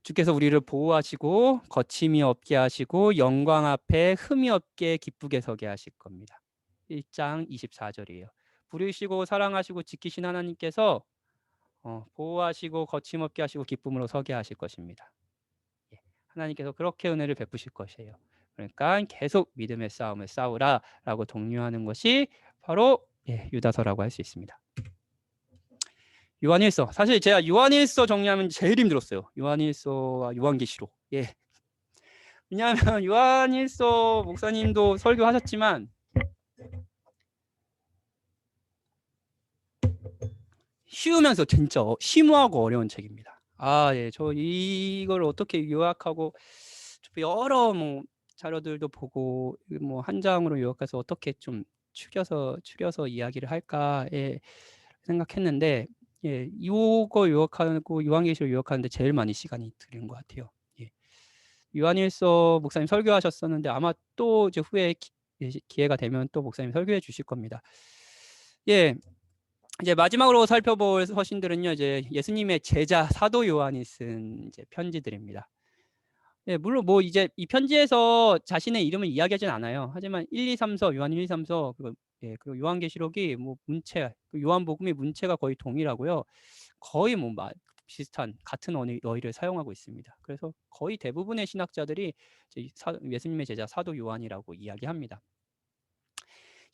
주께서 우리를 보호하시고 거침이 없게 하시고 영광 앞에 흠이 없게 기쁘게 서게 하실 겁니다. 1장 24절이에요. 부르시고 사랑하시고 지키신 하나님께서 보호하시고 거침없게 하시고 기쁨으로 서게 하실 것입니다. 예, 하나님께서 그렇게 은혜를 베푸실 것이에요. 그러니까 계속 믿음의 싸움을 싸우라라고 독려하는 것이 바로 유다서라고 할 수 있습니다. 요한일서. 사실 제가 요한일서 정리하면 제일 힘들었어요. 요한일서와 요한계시록. 예. 왜냐하면 요한일서 목사님도 설교하셨지만 쉬우면서 진짜 심오하고 어려운 책입니다. 예, 저 이걸 어떻게 요약하고 여러 뭐 자료들도 보고 뭐 한 장으로 요약해서 어떻게 좀 추려서 이야기를 할까에 생각했는데 요거 요약하고 요한계시록 요약하는데 제일 많이 시간이 들은 것 같아요. 요한일서 목사님 설교하셨었는데 아마 또 이제 후에 기회가 되면 또 목사님 설교해 주실 겁니다. 이제 마지막으로 살펴볼 서신들은요, 이제 예수님의 제자 사도 요한이 쓴 이제 편지들입니다. 물론 뭐 이제 이 편지에서 자신의 이름을 이야기하진 않아요. 하지만 1, 2, 3서 요한 1, 2, 3서 그리고 요한계시록이 뭐 문체, 요한복음이 문체가 거의 동일하고요. 거의 뭐 비슷한 같은 어휘를 사용하고 있습니다. 그래서 거의 대부분의 신학자들이 예수님의 제자 사도 요한이라고 이야기합니다.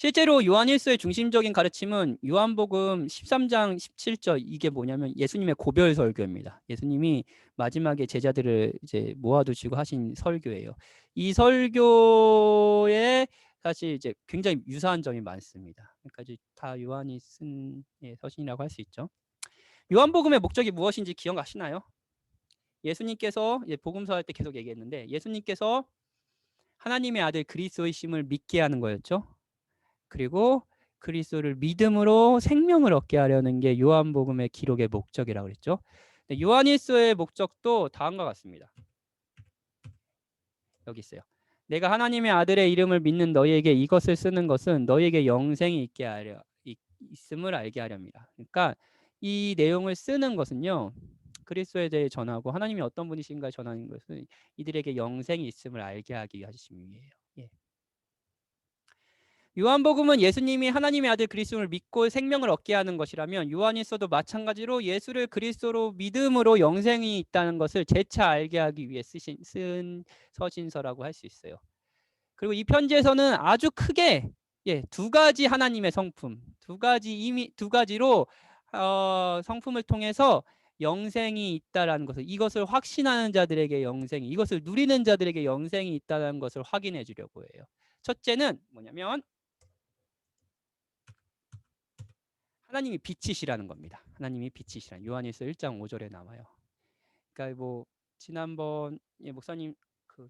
실제로 요한일서의 중심적인 가르침은 요한복음 13장 17절 이게 뭐냐면 예수님의 고별 설교입니다. 예수님이 마지막에 제자들을 이제 모아두시고 하신 설교예요. 이 설교에 사실 이제 굉장히 유사한 점이 많습니다. 그러니까 이제 다 요한이 쓴 서신이라고 할 수 있죠. 요한복음의 목적이 무엇인지 기억하시나요? 예수님께서 복음서 할 때 계속 얘기했는데 예수님께서 하나님의 아들 그리스도이심을 믿게 하는 거였죠. 그리고 그리스도를 믿음으로 생명을 얻게 하려는 게 요한복음의 기록의 목적이라고 그랬죠. 요한일서의 목적도 다음과 같습니다. 여기 있어요. 내가 하나님의 아들의 이름을 믿는 너희에게 이것을 쓰는 것은 너희에게 영생이 있음을 알게 하렵니다. 그러니까 이 내용을 쓰는 것은요. 그리스도에 대해 전하고 하나님이 어떤 분이신가 전하는 것은 이들에게 영생이 있음을 알게 하기 위하심이에요. 요한복음은 예수님이 하나님의 아들 그리스도를 믿고 생명을 얻게 하는 것이라면 요한일서도 마찬가지로 예수를 그리스도로 믿음으로 영생이 있다는 것을 재차 알게 하기 위해 쓴 서신서라고 할 수 있어요. 그리고 이 편지에서는 아주 크게 예, 두 가지 하나님의 성품, 두 가지로 성품을 통해서 영생이 있다라는 것을, 이것을 확신하는 자들에게 영생이, 이것을 누리는 자들에게 영생이 있다는 것을 확인해 주려고 해요. 첫째는 뭐냐면 하나님이 빛이시라는 겁니다. 하나님이 빛이시라는, 요한일서 1장 5절에 나와요. 그러니까 뭐 지난번 목사님 그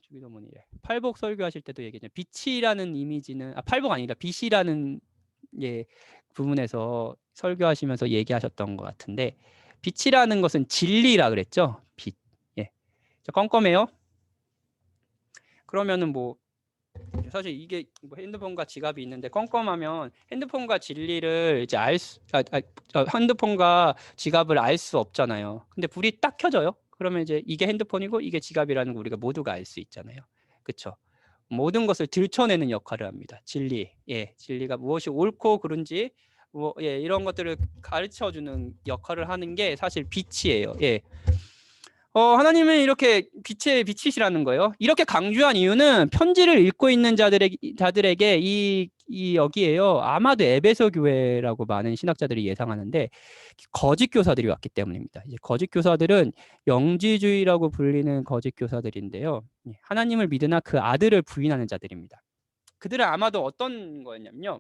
주기도문이래, 팔복 설교하실 때도 얘기했죠. 빛이라는 이미지는 팔복 아니라 빛이라는 부분에서 설교하시면서 얘기하셨던 것 같은데, 빛이라는 것은 진리라 그랬죠. 빛. 예. 껌껌해요. 그러면은 뭐 사실 이게 뭐 핸드폰과 지갑이 있는데 껌껌하면 핸드폰과 진리를 이제 핸드폰과 지갑을 알 수 없잖아요. 근데 불이 딱 켜져요. 그러면 이제 이게 핸드폰이고 이게 지갑이라는 거 우리가 모두가 알 수 있잖아요. 그렇죠? 모든 것을 들춰내는 역할을 합니다. 진리. 예, 진리가 무엇이 옳고 그른지 이런 것들을 가르쳐 주는 역할을 하는 게 사실 빛이에요. 예. 하나님은 이렇게 빛의 빛이시라는 거예요. 이렇게 강조한 이유는 편지를 읽고 있는 자들에게 이 여기에요. 아마도 에베소 교회라고 많은 신학자들이 예상하는데 거짓 교사들이 왔기 때문입니다. 이제 거짓 교사들은 영지주의라고 불리는 거짓 교사들인데요. 하나님을 믿으나 그 아들을 부인하는 자들입니다. 그들은 아마도 어떤 거였냐면요.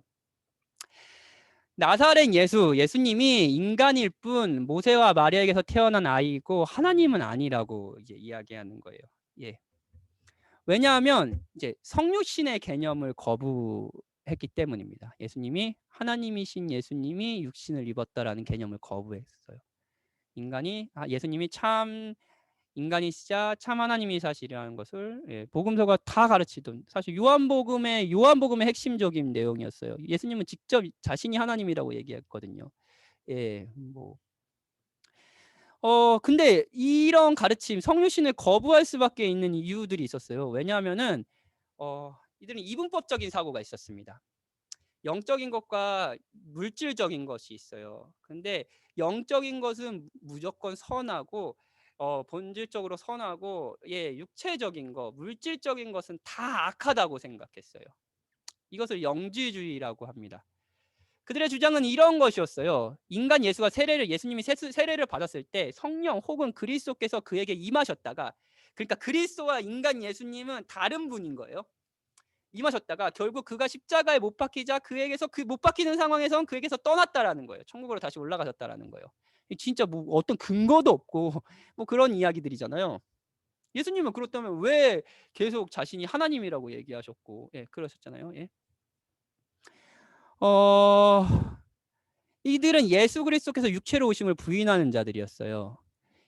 나사렛 예수님이 인간일 뿐 모세와 마리아에게서 태어난 아이고 하나님은 아니라고 이제 이야기하는 거예요. 예. 왜냐하면 이제 성육신의 개념을 거부했기 때문입니다. 예수님이 하나님이신 예수님이 육신을 입었다라는 개념을 거부했어요. 예수님이 참 인간이시자 참 하나님이 사실이라는 것을 복음서가 다 가르치던, 사실 요한복음의 핵심적인 내용이었어요. 예수님은 직접 자신이 하나님이라고 얘기했거든요. 예, 뭐 근데 이런 가르침, 성육신을 거부할 수밖에 있는 이유들이 있었어요. 왜냐하면은 이들은 이분법적인 사고가 있었습니다. 영적인 것과 물질적인 것이 있어요. 근데 영적인 것은 무조건 선하고 본질적으로 선하고 육체적인 거, 물질적인 것은 다 악하다고 생각했어요. 이것을 영지주의라고 합니다. 그들의 주장은 이런 것이었어요. 인간 예수님이 세례를 받았을 때 성령 혹은 그리스도께서 그에게 임하셨다가, 그러니까 그리스도와 인간 예수님은 다른 분인 거예요. 임하셨다가 결국 그가 십자가에 못 박히자 그에게서 못 박히는 상황에선 그에게서 떠났다라는 거예요. 천국으로 다시 올라가셨다라는 거예요. 진짜 뭐 어떤 근거도 없고 뭐 그런 이야기들이잖아요. 예수님은 그렇다면 왜 계속 자신이 하나님이라고 얘기하셨고 그러셨잖아요. 이들은 예수 그리스도께서 육체로 오심을 부인하는 자들이었어요.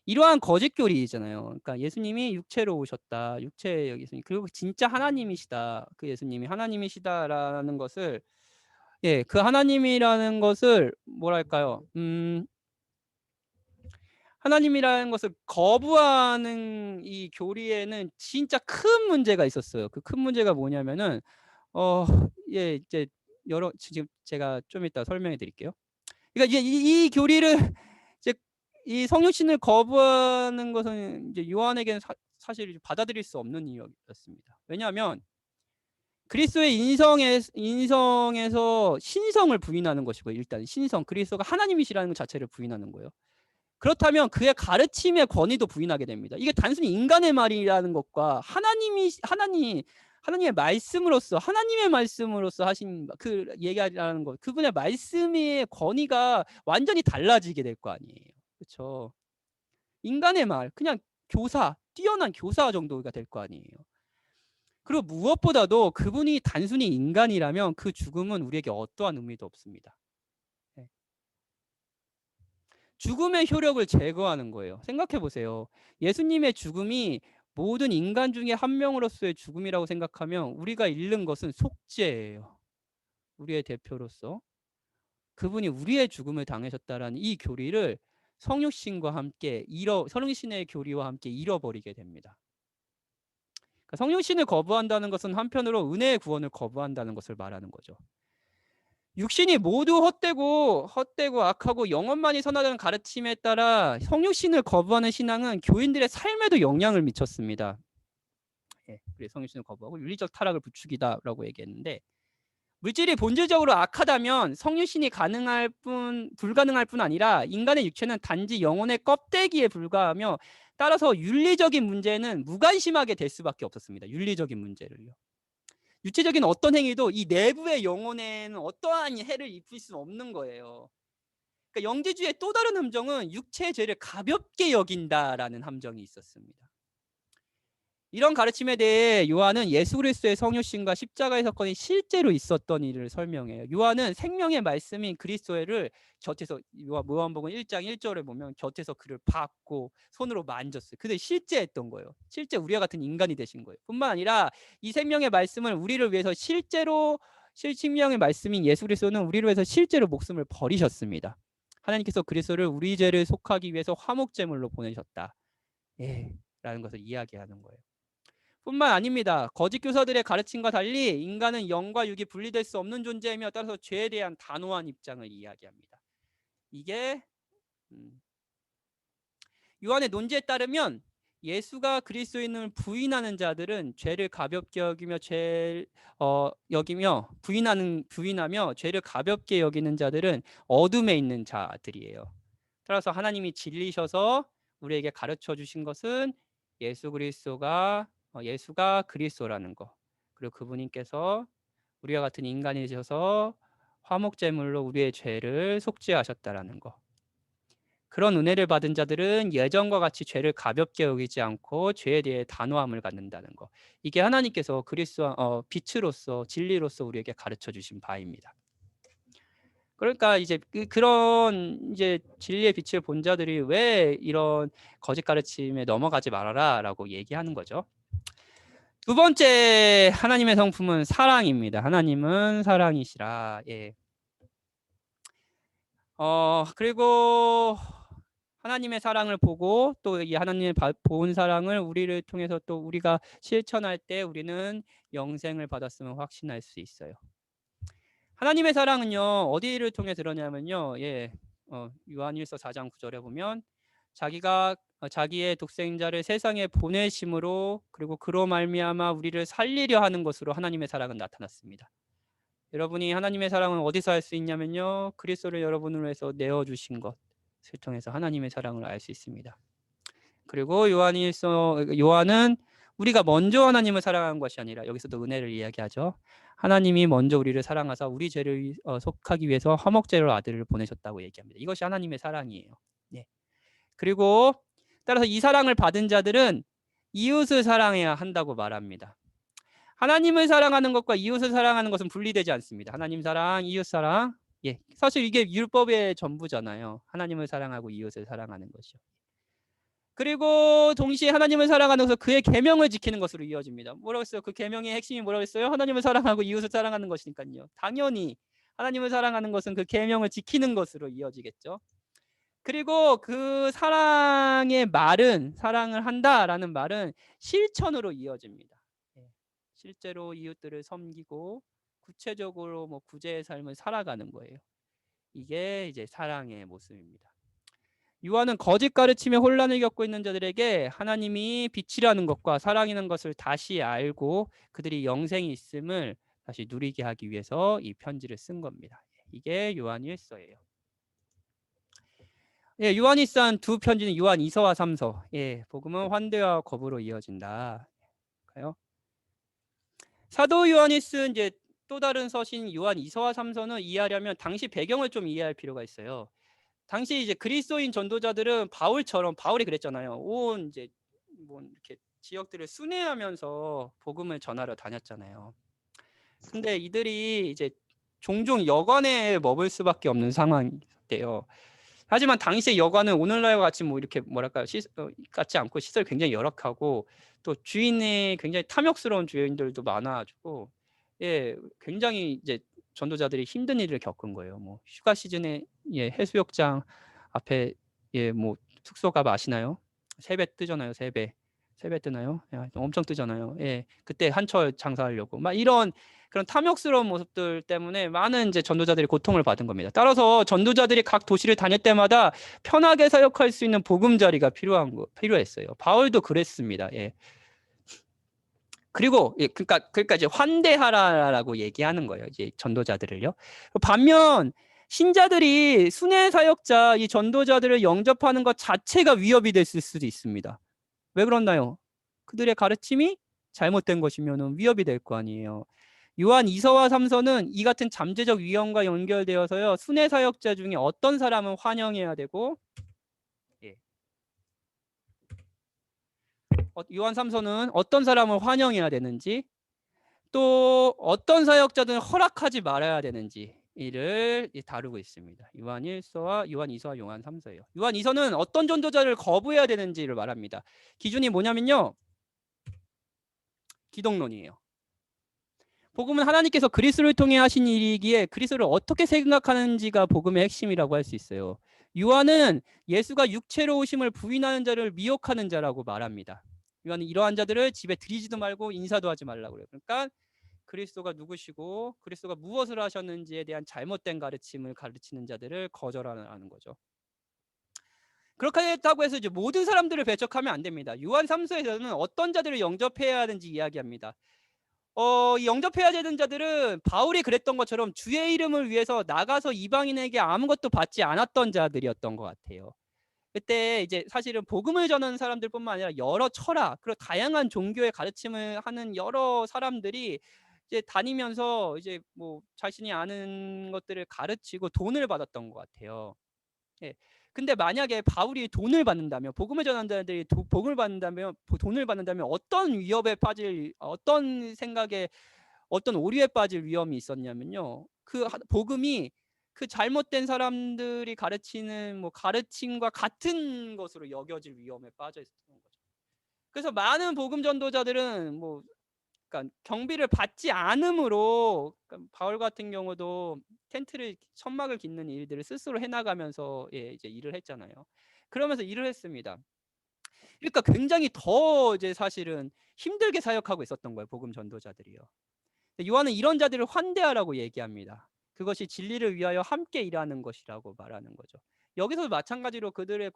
이러한 거짓 교리잖아요. 그러니까 예수님이 육체로 오셨다. 육체 예수님. 그리고 진짜 하나님이시다. 그 예수님이 하나님이시다라는 것을 그 하나님이라는 것을 뭐랄까요? 하나님이라는 것을 거부하는 이 교리에는 진짜 큰 문제가 있었어요. 그 큰 문제가 뭐냐면은 이제 지금 제가 좀 이따 설명해 드릴게요. 그러니까 이제 이 교리를 이제 이 성육신을 거부하는 것은 이제 요한에게는 사실 받아들일 수 없는 이유였습니다. 왜냐하면 그리스도의 인성에서 신성을 부인하는 것이고, 일단 그리스도가 하나님이시라는 것 자체를 부인하는 거예요. 그렇다면 그의 가르침의 권위도 부인하게 됩니다. 이게 단순히 인간의 말이라는 것과 하나님의 말씀으로서 하신 그 얘기하라는 것, 그분의 말씀의 권위가 완전히 달라지게 될 거 아니에요. 그렇죠? 인간의 말, 그냥 뛰어난 교사 정도가 될 거 아니에요. 그리고 무엇보다도 그분이 단순히 인간이라면 그 죽음은 우리에게 어떠한 의미도 없습니다. 죽음의 효력을 제거하는 거예요. 생각해 보세요. 예수님의 죽음이 모든 인간 중에 한 명으로서의 죽음이라고 생각하면 우리가 잃는 것은 속죄예요. 우리의 대표로서 그분이 우리의 죽음을 당하셨다라는 이 교리를 성육신과 함께 성육신의 교리와 함께 잃어버리게 됩니다. 그러니까 성육신을 거부한다는 것은 한편으로 은혜의 구원을 거부한다는 것을 말하는 거죠. 육신이 모두 헛되고 악하고 영혼만이 선하다는 가르침에 따라 성육신을 거부하는 신앙은 교인들의 삶에도 영향을 미쳤습니다. 그래서 성육신을 거부하고 윤리적 타락을 부추기다라고 얘기했는데, 물질이 본질적으로 악하다면 성육신이 불가능할 뿐 아니라 인간의 육체는 단지 영혼의 껍데기에 불과하며 따라서 윤리적인 문제는 무관심하게 될 수밖에 없었습니다. 윤리적인 문제를요. 육체적인 어떤 행위도 이 내부의 영혼에는 어떠한 해를 입힐 수 없는 거예요. 그러니까 영지주의의 또 다른 함정은 육체의 죄를 가볍게 여긴다라는 함정이 있었습니다. 이런 가르침에 대해 요한은 예수 그리스도의 성육신과 십자가의 사건이 실제로 있었던 일을 설명해요. 요한은 생명의 말씀인 그리스도를 곁에서, 요한복음 1장 1절에 보면 곁에서 그를 봤고 손으로 만졌어요. 근데 실제 했던 거예요. 실제 우리와 같은 인간이 되신 거예요. 뿐만 아니라 이 생명의 말씀을 우리를 위해서 실제로, 생명의 말씀인 예수 그리스도는 우리를 위해서 실제로 목숨을 버리셨습니다. 하나님께서 그리스도를 우리 죄를 속하기 위해서 화목제물로 보내셨다. 라는 것을 이야기하는 거예요. 뿐만 아닙니다. 거짓 교사들의 가르침과 달리 인간은 영과 육이 분리될 수 없는 존재이며 따라서 죄에 대한 단호한 입장을 이야기합니다. 이게 요한의 논지에 따르면 예수가 그리스도인을 부인하는 자들은 죄를 가볍게 여기며 부인하며 죄를 가볍게 여기는 자들은 어둠에 있는 자들이에요. 따라서 하나님이 진리셔서 우리에게 가르쳐 주신 것은 예수가 그리스도라는 거, 그리고 그분께서 우리와 같은 인간이 되셔서 화목제물로 우리의 죄를 속죄하셨다라는 거. 그런 은혜를 받은 자들은 예전과 같이 죄를 가볍게 여기지 않고 죄에 대해 단호함을 갖는다는 거. 이게 하나님께서 그리스도 빛으로서 진리로서 우리에게 가르쳐 주신 바입니다. 그러니까 이제 그런 이제 진리의 빛을 본 자들이 왜 이런 거짓 가르침에 넘어가지 말아라라고 얘기하는 거죠. 두 번째 하나님의 성품은 사랑입니다. 하나님은 사랑이시라. 그리고 하나님의 사랑을 보고 또 이 하나님의 본 사랑을 우리를 통해서 또 우리가 실천할 때 우리는 영생을 받았음을 확신할 수 있어요. 하나님의 사랑은요, 어디를 통해 드러냐면요, 요한일서 4장 9절에 보면 자기가 자기의 독생자를 세상에 보내심으로 그리고 그로 말미암아 우리를 살리려 하는 것으로 하나님의 사랑은 나타났습니다. 여러분이 하나님의 사랑은 어디서 알 수 있냐면요, 그리스도를 여러분을 위해서 내어주신 것을 통해서 하나님의 사랑을 알 수 있습니다. 그리고 요한은 우리가 먼저 하나님을 사랑한 것이 아니라, 여기서도 은혜를 이야기하죠. 하나님이 먼저 우리를 사랑하사 우리 죄를 속하기 위해서 화목제로 아들을 보내셨다고 얘기합니다. 이것이 하나님의 사랑이에요. 그리고 따라서 이 사랑을 받은 자들은 이웃을 사랑해야 한다고 말합니다. 하나님을 사랑하는 것과 이웃을 사랑하는 것은 분리되지 않습니다. 하나님 사랑, 이웃 사랑. 사실 이게 율법의 전부잖아요. 하나님을 사랑하고 이웃을 사랑하는 것이요. 그리고 동시에 하나님을 사랑하는 것은 그의 계명을 지키는 것으로 이어집니다. 뭐라고 했어요? 그 계명의 핵심이 뭐라고 했어요? 하나님을 사랑하고 이웃을 사랑하는 것이니까요. 당연히 하나님을 사랑하는 것은 그 계명을 지키는 것으로 이어지겠죠. 그리고 그 사랑을 한다라는 말은 실천으로 이어집니다. 실제로 이웃들을 섬기고 구체적으로 구제의 삶을 살아가는 거예요. 이게 이제 사랑의 모습입니다. 요한은 거짓 가르침에 혼란을 겪고 있는 자들에게 하나님이 빛이라는 것과 사랑이라는 것을 다시 알고 그들이 영생이 있음을 다시 누리게 하기 위해서 이 편지를 쓴 겁니다. 이게 요한일서예요. 요한이 쓴 두 편지는 요한 2서와 3서. 복음은 환대와 거부로 이어진다. 사도 요한이 쓴 이제 또 다른 서신 요한 2서와 3서는 이해하려면 당시 배경을 좀 이해할 필요가 있어요. 당시 이제 그리스도인 전도자들은 바울이 그랬잖아요. 온 이제 이렇게 지역들을 순회하면서 복음을 전하러 다녔잖아요. 근데 이들이 이제 종종 여관에 머물 수밖에 없는 상황이었대요. 하지만 당시의 여관은 오늘날과 같이 이렇게 같지 않고 시설이 굉장히 열악하고 또 주인이 굉장히 탐욕스러운 주인들도 많아가지고 굉장히 이제 전도자들이 힘든 일을 겪은 거예요. 휴가 시즌에 해수욕장 앞에 숙소가 아시나요? 세배 뜨잖아요. 세배 뜨나요? 엄청 뜨잖아요. 그때 한철 장사하려고 이런 그런 탐욕스러운 모습들 때문에 많은 이제 전도자들이 고통을 받은 겁니다. 따라서 전도자들이 각 도시를 다닐 때마다 편하게 사역할 수 있는 보금자리가 필요했어요. 바울도 그랬습니다. 그리고 그러니까 이제 환대하라라고 얘기하는 거예요. 이제 전도자들을요. 반면 신자들이 순회 사역자 이 전도자들을 영접하는 것 자체가 위협이 됐을 수도 있습니다. 왜 그렇나요? 그들의 가르침이 잘못된 것이면 위협이 될 거 아니에요. 요한 2서와 3서는 이 같은 잠재적 위험과 연결되어서요. 순회 사역자 중에 어떤 사람은 환영해야 되고, 예. 요한 3서는 어떤 사람을 환영해야 되는지, 또 어떤 사역자들은 허락하지 말아야 되는지 이를 다루고 있습니다. 요한 1서와 요한 2서와 요한 3서예요. 요한 2서는 어떤 전도자를 거부해야 되는지를 말합니다. 기준이 뭐냐면요. 기독론이에요. 복음은 하나님께서 그리스도를 통해 하신 일이기에 그리스도를 어떻게 생각하는지가 복음의 핵심이라고 할 수 있어요. 요한은 예수가 육체로 오심을 부인하는 자를 미혹하는 자라고 말합니다. 요한은 이러한 자들을 집에 들이지도 말고 인사도 하지 말라고 그래요. 그러니까 그리스도가 누구시고 그리스도가 무엇을 하셨는지에 대한 잘못된 가르침을 가르치는 자들을 거절하는 거죠. 그렇게 했다고 해서 이제 모든 사람들을 배척하면 안 됩니다. 요한 3서에서는 어떤 자들을 영접해야 하는지 이야기합니다. 이 영접해야 되는 자들은 바울이 그랬던 것처럼 주의 이름을 위해서 나가서 이방인에게 아무것도 받지 않았던 자들이었던 것 같아요. 그때 이제 사실은 복음을 전하는 사람들뿐만 아니라 여러 철학 그리고 다양한 종교의 가르침을 하는 여러 사람들이 이제 다니면서 이제 뭐 자신이 아는 것들을 가르치고 돈을 받았던 것 같아요. 예. 근데 만약에 바울이 돈을 받는다면 복음을 전하는 자들이 돈을 받는다면 어떤 위협에 빠질 어떤 생각에 어떤 오류에 빠질 위험이 있었냐면요. 그 복음이 그 잘못된 사람들이 가르치는 뭐 가르침과 같은 것으로 여겨질 위험에 빠져 있었던 거죠. 그래서 많은 복음 전도자들은 뭐 그러니까 경비를 받지 않으므로 그러니까 바울 같은 경우도 텐트를 천막을 깃는 일들을 스스로 해나가면서 이제 일을 했잖아요. 그러면서 일을 했습니다. 그러니까 굉장히 더 이제 사실은 힘들게 사역하고 있었던 거예요. 복음 전도자들이요. 요한은 이런 자들을 환대하라고 얘기합니다. 그것이 진리를 위하여 함께 일하는 것이라고 말하는 거죠. 여기서 마찬가지로 그들의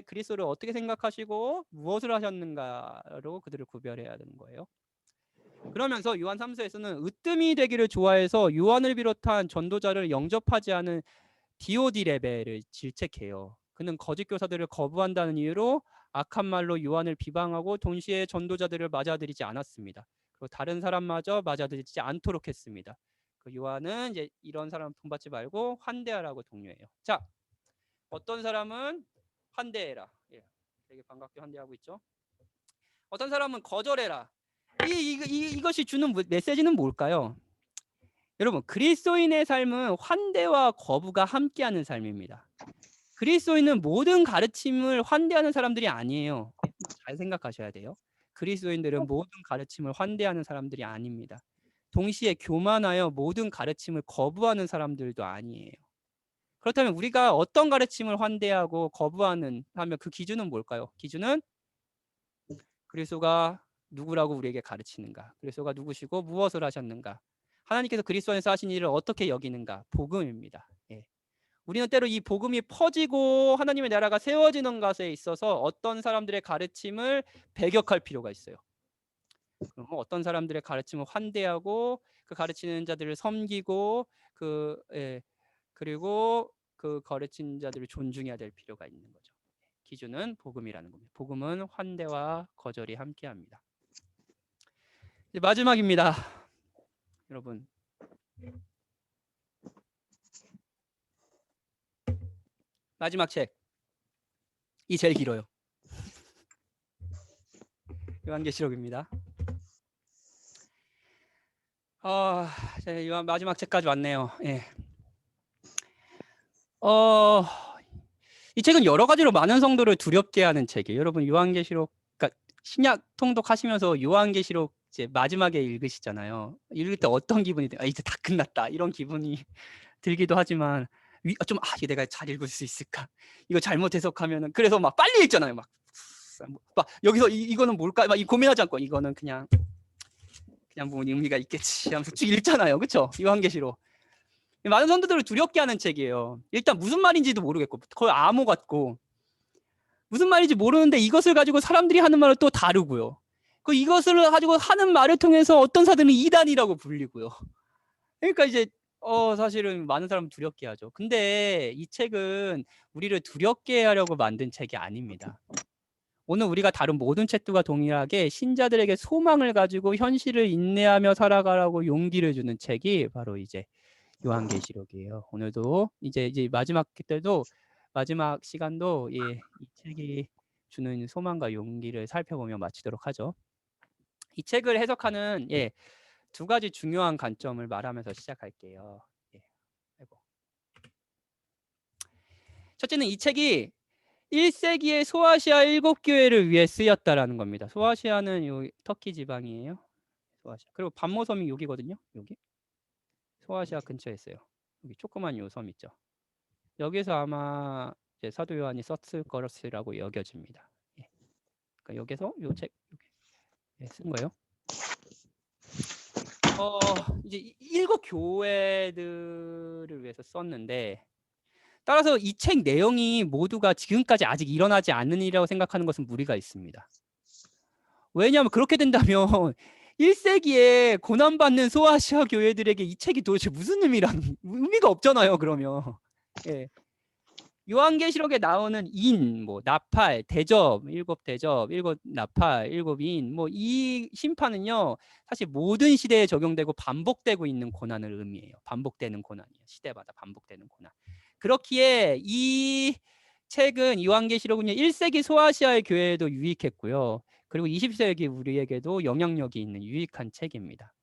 그리스도를 어떻게 생각하시고 무엇을 하셨는가로 그들을 구별해야 되는 거예요. 그러면서 요한 3서에서는 으뜸이 되기를 좋아해서 요한을 비롯한 전도자를 영접하지 않은 디오디레베를 질책해요. 그는 거짓 교사들을 거부한다는 이유로 악한 말로 요한을 비방하고 동시에 전도자들을 맞아들이지 않았습니다. 그리고 다른 사람마저 맞아들이지 않도록 했습니다. 그 요한은 이제 이런 사람 본받지 말고 환대하라고 독려해요. 자, 어떤 사람은 환대해라. 예, 되게 반갑게 환대하고 있죠. 어떤 사람은 거절해라. 이것이 주는 메시지는 뭘까요? 여러분, 그리스도인의 삶은 환대와 거부가 함께하는 삶입니다. 그리스도인은 모든 가르침을 환대하는 사람들이 아니에요. 잘 생각하셔야 돼요. 그리스도인들은 모든 가르침을 환대하는 사람들이 아닙니다. 동시에 교만하여 모든 가르침을 거부하는 사람들도 아니에요. 그렇다면 우리가 어떤 가르침을 환대하고 거부하는 하면 그 기준은 뭘까요? 기준은 그리스도가 누구라고 우리에게 가르치는가? 그리스도가 누구시고 무엇을 하셨는가? 하나님께서 그리스도 안에서 하신 일을 어떻게 여기는가? 복음입니다. 예. 우리는 때로 이 복음이 퍼지고 하나님의 나라가 세워지는 것에 있어서 어떤 사람들의 가르침을 배격할 필요가 있어요. 그럼 어떤 사람들의 가르침을 환대하고 그 가르치는 자들을 섬기고 그리고 그 가르치는 자들을 존중해야 될 필요가 있는 거죠. 기준은 복음이라는 겁니다. 복음은 환대와 거절이 함께합니다. 이제 마지막입니다. 여러분. 마지막 책. 이 제일 길어요. 요한계시록입니다. 요한 마지막 책까지 왔네요. 예. 이 책은 여러 가지로 많은 성도를 두렵게 하는 책이에요. 여러분 요한계시록, 그러니까 신약 통독하시면서 요한계시록 이제 마지막에 읽으시잖아요. 읽을 때 어떤 기분이 돼요? 이제 다 끝났다 이런 기분이 들기도 하지만 이게 내가 잘 읽을 수 있을까? 이거 잘못 해석하면은 그래서 막 빨리 읽잖아요. 막 여기서 이거는 뭘까? 막 고민하지 않고 이거는 그냥 뭐 의미가 있겠지 하면서 쭉 읽잖아요. 그렇죠? 요한계시록. 많은 성도들을 두렵게 하는 책이에요. 일단 무슨 말인지도 모르겠고 거의 암호 같고 무슨 말인지 모르는데 이것을 가지고 사람들이 하는 말을 또 다르고요. 그 이것을 가지고 하는 말을 통해서 어떤 사들은 이단이라고 불리고요. 그러니까 이제 사실은 많은 사람 두렵게 하죠. 근데 이 책은 우리를 두렵게 하려고 만든 책이 아닙니다. 오늘 우리가 다룬 모든 책들과 동일하게 신자들에게 소망을 가지고 현실을 인내하며 살아가라고 용기를 주는 책이 바로 이제 요한계시록이에요. 오늘도 이제 마지막 때도 마지막 시간도 이 책이 주는 소망과 용기를 살펴보며 마치도록 하죠. 이 책을 해석하는 두 가지 중요한 관점을 말하면서 시작할게요. 아이고. 첫째는 이 책이 1세기의 소아시아 7교회를 위해 쓰였다라는 겁니다. 소아시아는 요 터키 지방이에요. 소아시아. 그리고 반모섬이 여기거든요. 여기. 소아시아 근처에 있어요. 여기 조그만 요 섬 있죠. 여기서 아마 이제 사도 요한이 썼을 것이라고 여겨집니다. 그러니까 여기서 요 책 쓴 거예요. 이제 7 교회들을 위해서 썼는데, 따라서 이 책 내용이 모두가 지금까지 아직 일어나지 않는 일이라고 생각하는 것은 무리가 있습니다. 왜냐하면 그렇게 된다면 1세기에 고난받는 소아시아 교회들에게 이 책이 도대체 무슨 의미가 없잖아요. 그러면 요한계시록에 나오는 인, 나팔, 대접, 7대접, 7나팔, 7인, 이 심판은요, 사실 모든 시대에 적용되고 반복되고 있는 고난을 의미해요. 반복되는 고난이에요. 시대마다 반복되는 고난. 그렇기에 이 책은 요한계시록은요, 1세기 소아시아의 교회에도 유익했고요. 그리고 20세기 우리에게도 영향력이 있는 유익한 책입니다.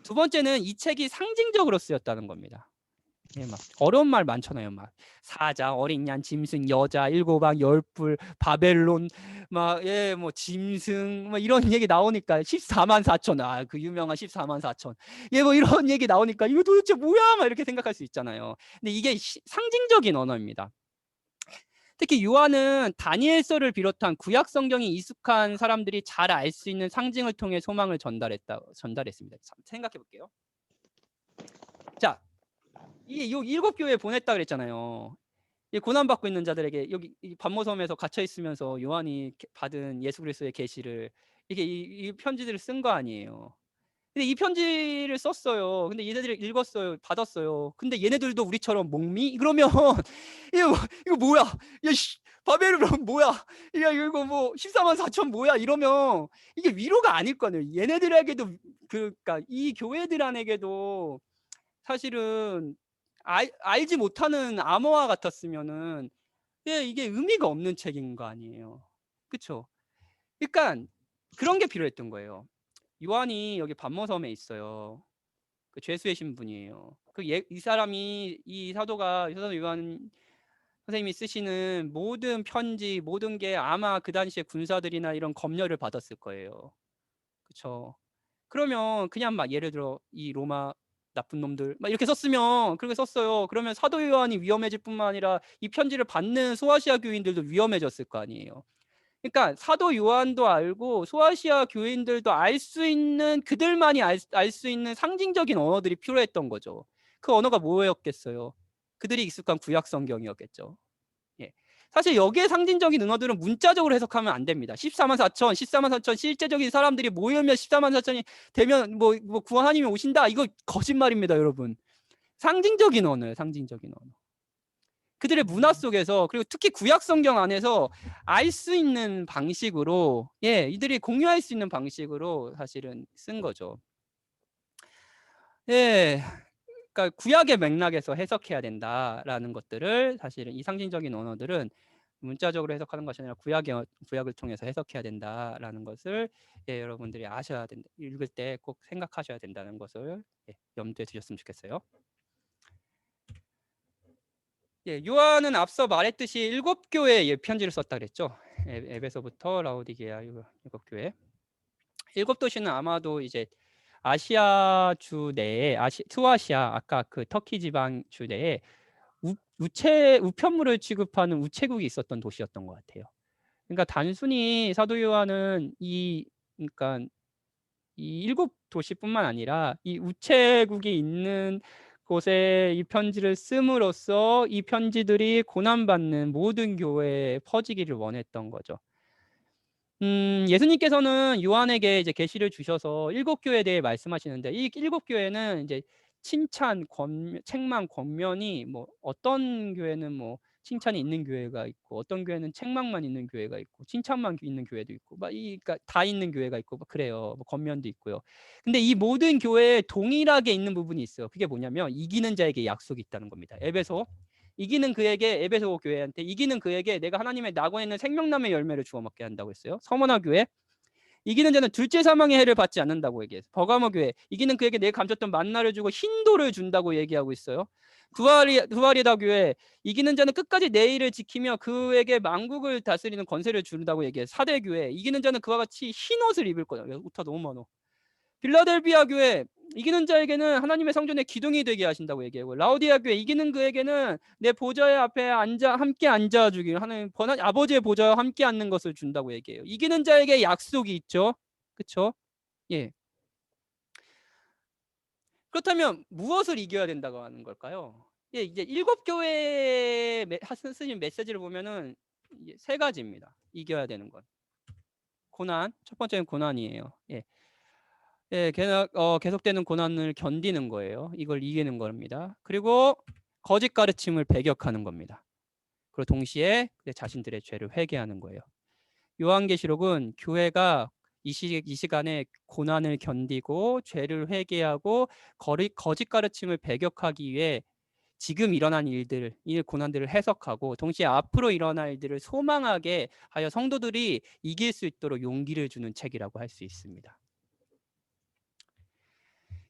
두 번째는 이 책이 상징적으로 쓰였다는 겁니다. 막 어려운 말 많잖아요. 막 사자, 어린 양, 짐승, 여자, 7왕, 10불, 바벨론, 짐승, 이런 얘기 나오니까 14만 4천, 그 유명한 14만 4천, 이런 얘기 나오니까 이거 도대체 뭐야? 막 이렇게 생각할 수 있잖아요. 근데 이게 상징적인 언어입니다. 특히 요한은 다니엘서를 비롯한 구약 성경이 익숙한 사람들이 잘 알 수 있는 상징을 통해 소망을 전달했습니다. 생각해 볼게요. 자, 이 7교회에 보냈다 그랬잖아요. 이 고난받고 있는 자들에게 여기 이 반모섬에서 갇혀 있으면서 요한이 받은 예수 그리스도의 계시를 이 편지들을 쓴 거 아니에요. 근데 이 편지를 썼어요. 근데 얘네들이 읽었어요. 받았어요. 근데 얘네들도 우리처럼 목미? 그러면 이거 뭐야? 야, 바벨론 뭐야? 야, 이거 14만 4천 뭐야? 이러면 이게 위로가 아닐 거네요. 얘네들에게도 그러니까 이 교회들 안에게도 사실은 알지 못하는 암호화 같았으면은 이게 의미가 없는 책인 거 아니에요. 그쵸? 그러니까 그런 게 필요했던 거예요. 요한이 여기 반모섬에 있어요. 그 죄수의 신분이에요. 이 사람이 이 사도 요한 선생님이 쓰시는 모든 편지, 모든 게 아마 그 당시에 군사들이나 이런 검열을 받았을 거예요. 그쵸? 그러면 그냥 막 예를 들어 이 로마 나쁜 놈들 막 이렇게 썼으면 그렇게 썼어요. 그러면 사도 요한이 위험해질 뿐만 아니라 이 편지를 받는 소아시아 교인들도 위험해졌을 거 아니에요. 그러니까 사도 요한도 알고 소아시아 교인들도 알 수 있는, 그들만이 알 수 있는 상징적인 언어들이 필요했던 거죠. 그 언어가 뭐였겠어요? 그들이 익숙한 구약 성경이었겠죠. 사실 여기에 상징적인 언어들은 문자적으로 해석하면 안 됩니다. 14만 4천, 14만 4천 실제적인 사람들이 모이면 14만 4천이 되면 구원 하나님이 오신다. 이거 거짓말입니다, 여러분. 상징적인 언어예요, 상징적인 언어. 그들의 문화 속에서, 그리고 특히 구약 성경 안에서 알 수 있는 방식으로, 이들이 공유할 수 있는 방식으로 사실은 쓴 거죠. 그러니까 구약의 맥락에서 해석해야 된다라는 것들을, 사실은 이 상징적인 언어들은 문자적으로 해석하는 것이 아니라 구약을 통해서 해석해야 된다라는 것을 여러분들이 아셔야 된다. 읽을 때 꼭 생각하셔야 된다는 것을 염두에 두셨으면 좋겠어요. 요한은 앞서 말했듯이 7교회에 편지를 썼다 그랬죠. 에베소부터 라오디게아 7교회. 7도시는 아마도 이제 아시아 주 내에, 소아시아, 아까 그 터키 지방 주 내에 우편물을 취급하는 우체국이 있었던 도시였던 것 같아요. 그러니까 단순히 사도 요한은 그러니까 이 7도시뿐만 아니라 이 우체국이 있는 곳에 이 편지를 씀으로써 이 편지들이 고난받는 모든 교회에 퍼지기를 원했던 거죠. 예수님께서는 요한에게 이제 계시를 주셔서 7 교회에 대해 말씀하시는데 이 7 교회는 이제 칭찬, 책망, 권면이 뭐 어떤 교회는 뭐 칭찬이 있는 교회가 있고 어떤 교회는 책망만 있는 교회가 있고 칭찬만 있는 교회도 있고 막 그러니까 다 있는 교회가 있고 막 그래요. 뭐 권면도 있고요. 근데 이 모든 교회에 동일하게 있는 부분이 있어요. 그게 뭐냐면 이기는 자에게 약속이 있다는 겁니다. 에베소 이기는 그에게 에베소 교회한테 이기는 그에게 내가 하나님의 낙원에 있는 생명나무의 열매를 주워 먹게 한다고 했어요. 서머나 교회 이기는 자는 둘째 사망의 해를 받지 않는다고 얘기해서 버가모 교회 이기는 그에게 내가 감췄던 만나를 주고 흰돌을 준다고 얘기하고 있어요. 두아리다 교회 이기는 자는 끝까지 내 일을 지키며 그에게 만국을 다스리는 권세를 준다고 얘기해요. 사대 교회 이기는 자는 그와 같이 흰 옷을 입을 거다. 우타 너무 많어. 빌라델비아 교회 이기는 자에게는 하나님의 성전에 기둥이 되게 하신다고 얘기하고 라오디아 교회 이기는 그에게는 내 보좌의 앞에 함께 앉아주기 하나님 아버지의 보좌와 함께 앉는 것을 준다고 얘기해요. 이기는 자에게 약속이 있죠. 그렇죠? 예. 그렇다면 무엇을 이겨야 된다고 하는 걸까요? 예, 이제 7교회에 쓰신 메시지를 보면은 세 가지입니다. 이겨야 되는 건 고난. 첫 번째는 고난이에요. 예. 예, 계속되는 고난을 견디는 거예요. 이걸 이기는 겁니다. 그리고 거짓 가르침을 배격하는 겁니다. 그리고 동시에 내 자신들의 죄를 회개하는 거예요. 요한계시록은 교회가 이 시간에 고난을 견디고 죄를 회개하고 거짓 가르침을 배격하기 위해 지금 일어난 이 고난들을 해석하고 동시에 앞으로 일어날 일들을 소망하게 하여 성도들이 이길 수 있도록 용기를 주는 책이라고 할 수 있습니다.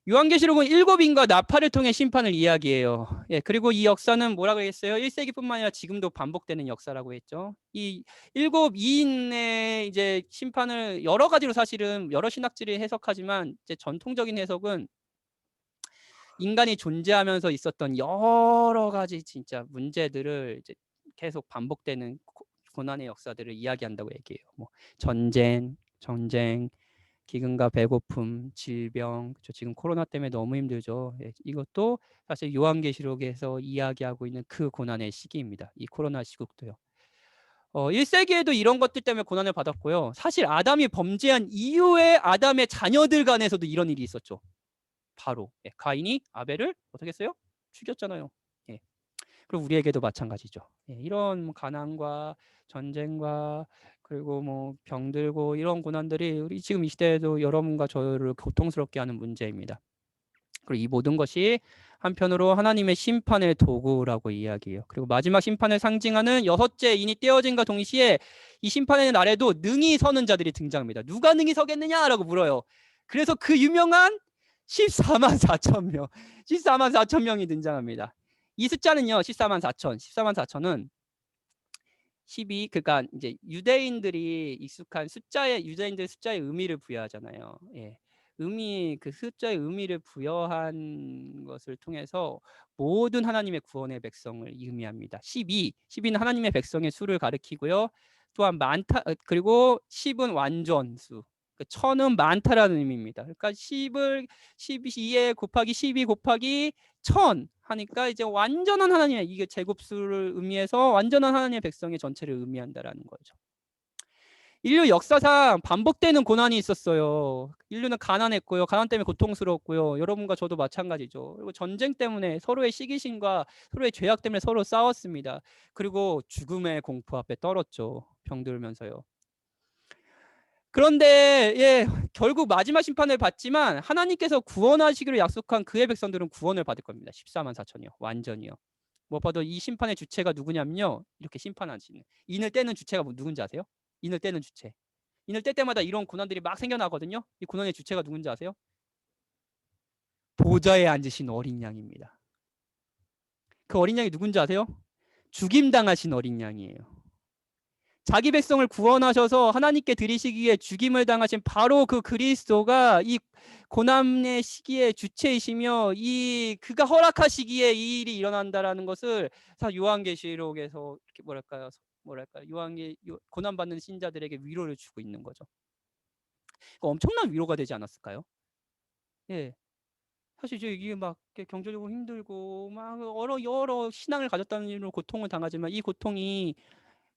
요한계시록은 7인과 나팔을 통해 심판을 이야기해요. 예, 그리고 이 역사는 뭐라고 했어요? 1세기뿐만 아니라 지금도 반복되는 역사라고 했죠. 이 7인의 이제 심판을 여러 가지로 사실은 여러 신학들이 해석하지만 이제 전통적인 해석은 인간이 존재하면서 있었던 여러 가지 진짜 문제들을 이제 계속 반복되는 고난의 역사들을 이야기한다고 얘기해요. 뭐 전쟁, 기근과 배고픔, 질병, 그렇죠. 지금 코로나 때문에 너무 힘들죠. 예, 이것도 사실 요한계시록에서 이야기하고 있는 그 고난의 시기입니다. 이 코로나 시국도요. 1세기에도 이런 것들 때문에 고난을 받았고요. 사실 아담이 범죄한 이후에 아담의 자녀들 간에서도 이런 일이 있었죠. 바로 가인이 아벨을 어떻게 했어요? 죽였잖아요. 예. 그리고 우리에게도 마찬가지죠. 예, 이런 가난과 전쟁과 그리고 뭐 병들고 이런 고난들이 우리 지금 이 시대에도 여러분과 저를 고통스럽게 하는 문제입니다. 그리고 이 모든 것이 한편으로 하나님의 심판의 도구라고 이야기해요. 그리고 마지막 심판을 상징하는 여섯째 인이 떼어진과 동시에 이 심판의 날에도 능히 서는 자들이 등장합니다. 누가 능히 서겠느냐라고 물어요. 그래서 그 유명한 14만 4천 명, 14만 4천 명이 등장합니다. 이 숫자는요, 14만 4천, 14만 4천은 12, 그러니까 이제 유대인들이 익숙한 유대인들 숫자의 의미를 부여하잖아요. 예. 그 숫자의 의미를 부여한 것을 통해서 모든 하나님의 구원의 백성을 의미합니다. 12는 하나님의 백성의 수를 가리키고요. 또한 그리고 10은 완전수. 1000은 많다라는 의미입니다. 그러니까 12에 곱하기 12 곱하기 1000 하니까 이제 완전한 하나님의 이게 제곱수를 의미해서 완전한 하나님의 백성의 전체를 의미한다라는 거죠. 인류 역사상 반복되는 고난이 있었어요. 인류는 가난했고요. 가난 때문에 고통스러웠고요. 여러분과 저도 마찬가지죠. 그리고 전쟁 때문에 서로의 시기심과 서로의 죄악 때문에 서로 싸웠습니다. 그리고 죽음의 공포 앞에 떨었죠. 병들면서요. 그런데 예, 결국 마지막 심판을 받지만 하나님께서 구원하시기로 약속한 그의 백성들은 구원을 받을 겁니다. 14만 4천이요. 완전히요. 무엇보다 이 심판의 주체가 누구냐면요. 이렇게 심판하시는. 인을 떼는 주체가 누군지 아세요? 인을 떼는 주체. 인을 뗄 때마다 이런 고난들이 막 생겨나거든요. 이 고난의 주체가 누군지 아세요? 보좌에 앉으신 어린 양입니다. 그 어린 양이 누군지 아세요? 죽임당하신 어린 양이에요. 자기 백성을 구원하셔서 하나님께 드리시기에 죽임을 당하신 바로 그 그리스도가 이 고난의 시기의 주체이시며 그가 허락하시기에 이 일이 일어난다라는 것을 요한계시록에서 이렇게 뭐랄까요? 고난 받는 신자들에게 위로를 주고 있는 거죠. 그러니까 엄청난 위로가 되지 않았을까요? 예. 사실 이게 막 경제적으로 힘들고 막 여러 신앙을 가졌다는 이유로 고통을 당하지만 이 고통이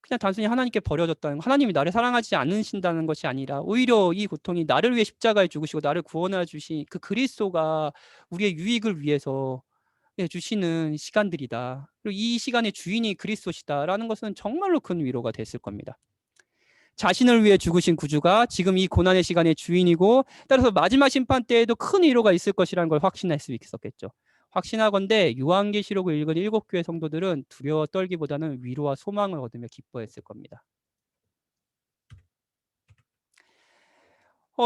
그냥 단순히 하나님께 버려졌다는 거, 하나님이 나를 사랑하지 않으신다는 것이 아니라 오히려 이 고통이 나를 위해 십자가에 죽으시고 나를 구원해 주신 그 그리스도가 우리의 유익을 위해서 주시는 시간들이다. 그리고 이 시간의 주인이 그리스도시다라는 것은 정말로 큰 위로가 됐을 겁니다. 자신을 위해 죽으신 구주가 지금 이 고난의 시간의 주인이고 따라서 마지막 심판 때에도 큰 위로가 있을 것이라는 걸 확신할 수 있었겠죠. 확신하건대 요한계시록을 읽은 7교회 성도들은 두려워 떨기보다는 위로와 소망을 얻으며 기뻐했을 겁니다.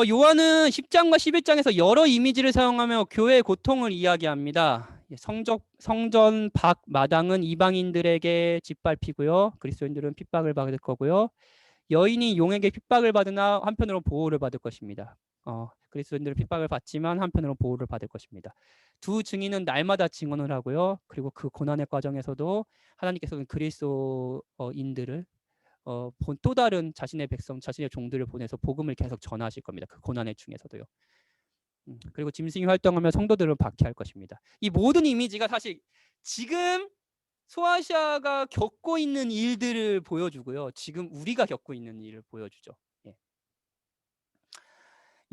요한은 10장과 11장에서 여러 이미지를 사용하며 교회의 고통을 이야기합니다. 성전 밖 마당은 이방인들에게 짓밟히고요. 그리스도인들은 핍박을 받을 거고요. 여인이 용에게 핍박을 받으나 한편으로 보호를 받을 것입니다. 그리스도인들은 핍박을 받지만 한편으로 보호를 받을 것입니다. 두 증인은 날마다 증언을 하고요. 그리고 그 고난의 과정에서도 하나님께서는 그리스도인들을 또 다른 자신의 백성, 자신의 종들을 보내서 복음을 계속 전하실 겁니다. 그 고난의 중에서도요. 그리고 짐승이 활동하며 성도들을 박해할 것입니다. 이 모든 이미지가 사실 지금 소아시아가 겪고 있는 일들을 보여주고요. 지금 우리가 겪고 있는 일을 보여주죠.